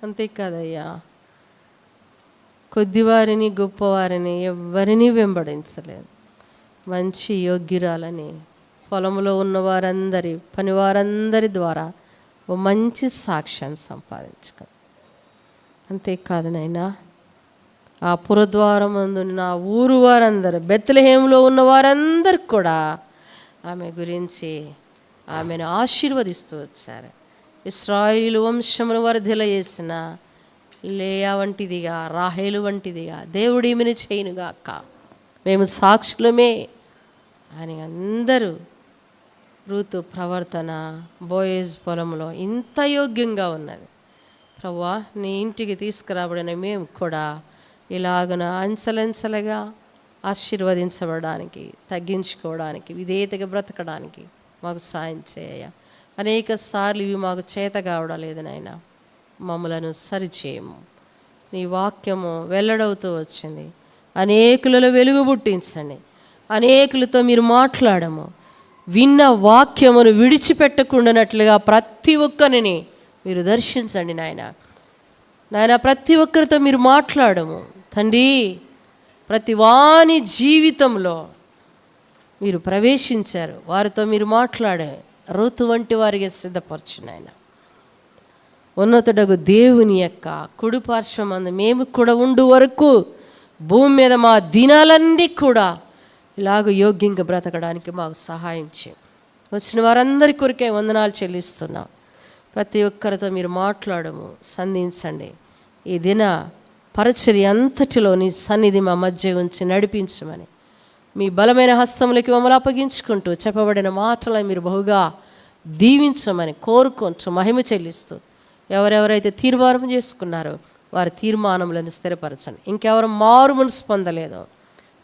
అంతే కదయ్యా, కొద్దివారిని గొప్పవారిని ఎవరిని వెంబడించలేదు. మంచి యోగ్యురాలని పొలంలో ఉన్న వారందరి, పనివారందరి ద్వారా ఓ మంచి సాక్ష్యాన్ని సంపాదించుకో. అంతేకాదు నాయనా, ఆ పురద్వారం ముందున్న ఊరు వారందరూ, బెత్లెహేములో ఉన్న వారందరికి కూడా ఆమె గురించి ఆమెను ఆశీర్వదిస్తూ వచ్చారు. ఇశ్రాయేలు వంశమును వర్ధిల చేసిన లేయా వంటిదిగా, రాహేలు వంటిదిగా దేవుడు ఈమెను చేయనుగాక, మేము సాక్షులమే అని అందరూ. రూతు ప్రవర్తన బోయజ్ పొలంలో ఇంత యోగ్యంగా ఉన్నది. ప్రభువా, నీ ఇంటికి తీసుకురాబడిన మేము కూడా ఇలాగన అంచెలంచెలుగా ఆశీర్వదించబడడానికి, తగ్గించుకోవడానికి, విధేయతగా బ్రతకడానికి మాకు సాయం చేయ. అనేక సార్లు ఇవి మాకు చేత కావడం లేదు నాయన, మమ్మలను సరిచేయము. నీ వాక్యము వెల్లడవుతూ వచ్చింది. అనేకులలో వెలుగు పుట్టించండి. అనేకులతో మీరు మాట్లాడము. విన్న వాక్యమును విడిచిపెట్టకుండానట్లుగా ప్రతి ఒక్కరిని మీరు దర్శించండి నాయన. ప్రతి ఒక్కరితో మీరు మాట్లాడము తండ్రి. ప్రతి వాని జీవితంలో మీరు ప్రవేశించారు, వారితో మీరు మాట్లాడారు. రూతు వంటి వారికి సిద్ధపరచును ఆయన. ఉన్నతుడగు దేవుని యొక్క కుడి పార్శ్వమందు మేము కూడా ఉండు వరకు భూమి మీద మా దినాలన్నీ కూడా ఇలాగ యోగ్యంగా బ్రతకడానికి మాకు సహాయం చేయండి. వచ్చిన వారందరి కొరికే వందనాలు చెల్లిస్తున్నాం. ప్రతి ఒక్కరితో మీరు మాట్లాడము, సంధించండి. ఈ దిన పరిచర్య అంతటిలో నీ సన్నిధి మా మధ్య ఉంచి నడిపించమని మీ బలమైన హస్తములకి మమ్మల్ని అప్పగించుకుంటూ చెప్పబడిన మాటలను మీరు బహుగా దీవించమని కోరుకుంటూ మహిమ చెల్లిస్తూ ఎవరెవరైతే తీర్మానం చేసుకున్నారో వారి తీర్మానములను స్థిరపరచండి. ఇంకెవరు మారు మనసు పొందలేదో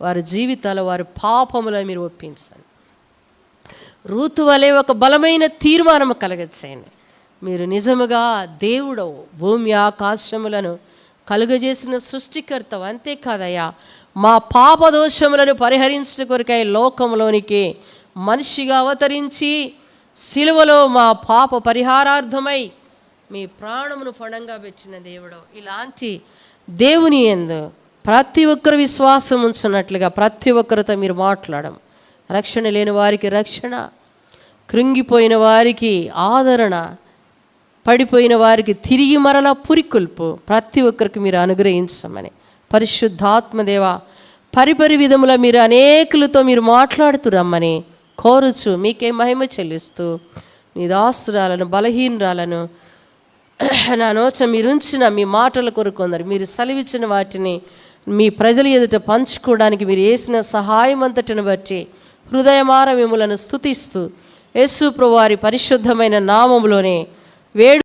వారి జీవితాలు వారి పాపములను మీరు ఒప్పించండి. రూతు వలె ఒక బలమైన తీర్మానం కలగచేయండి. మీరు నిజముగా దేవుడవు, భూమి ఆకాశములను కలుగజేసిన సృష్టికర్తవు. అంతేకాదయ్యా, మా పాప దోషములను పరిహరించిన కొరకై లోకంలోనికి మనిషిగా అవతరించి సిలువలో మా పాప పరిహారార్థమై మీ ప్రాణమును పణంగా పెట్టిన దేవుడవు. ఇలాంటి దేవుని యందు ప్రతి ఒక్కరు విశ్వాసం ఉంచున్నట్లుగా ప్రతి ఒక్కరితో మీరు మాట్లాడడం. రక్షణ లేని వారికి రక్షణ, కృంగిపోయిన వారికి ఆదరణ, పడిపోయిన వారికి తిరిగి మరలా పురికొల్పు ప్రతి ఒక్కరికి మీరు అనుగ్రహించమని పరిశుద్ధాత్మదేవ పరిపరి విధముల మీరు అనేకులతో మీరు మాట్లాడుతూ రమ్మని కోరుచు మీకే మహిమ చెల్లిస్తూ నీ దాసురాలను బలహీనరాలను నా నోచ మీరుంచిన మీ మాటల కొరకొందరు మీరు సెలవిచ్చిన వాటిని మీ ప్రజల ఎదుట పంచుకోవడానికి మీరు చేసిన సహాయం అంతటిని బట్టి హృదయమార మిమ్ములను స్తుతిస్తూ యేసు ప్రభువారి పరిశుద్ధమైన నామములోనే వేడు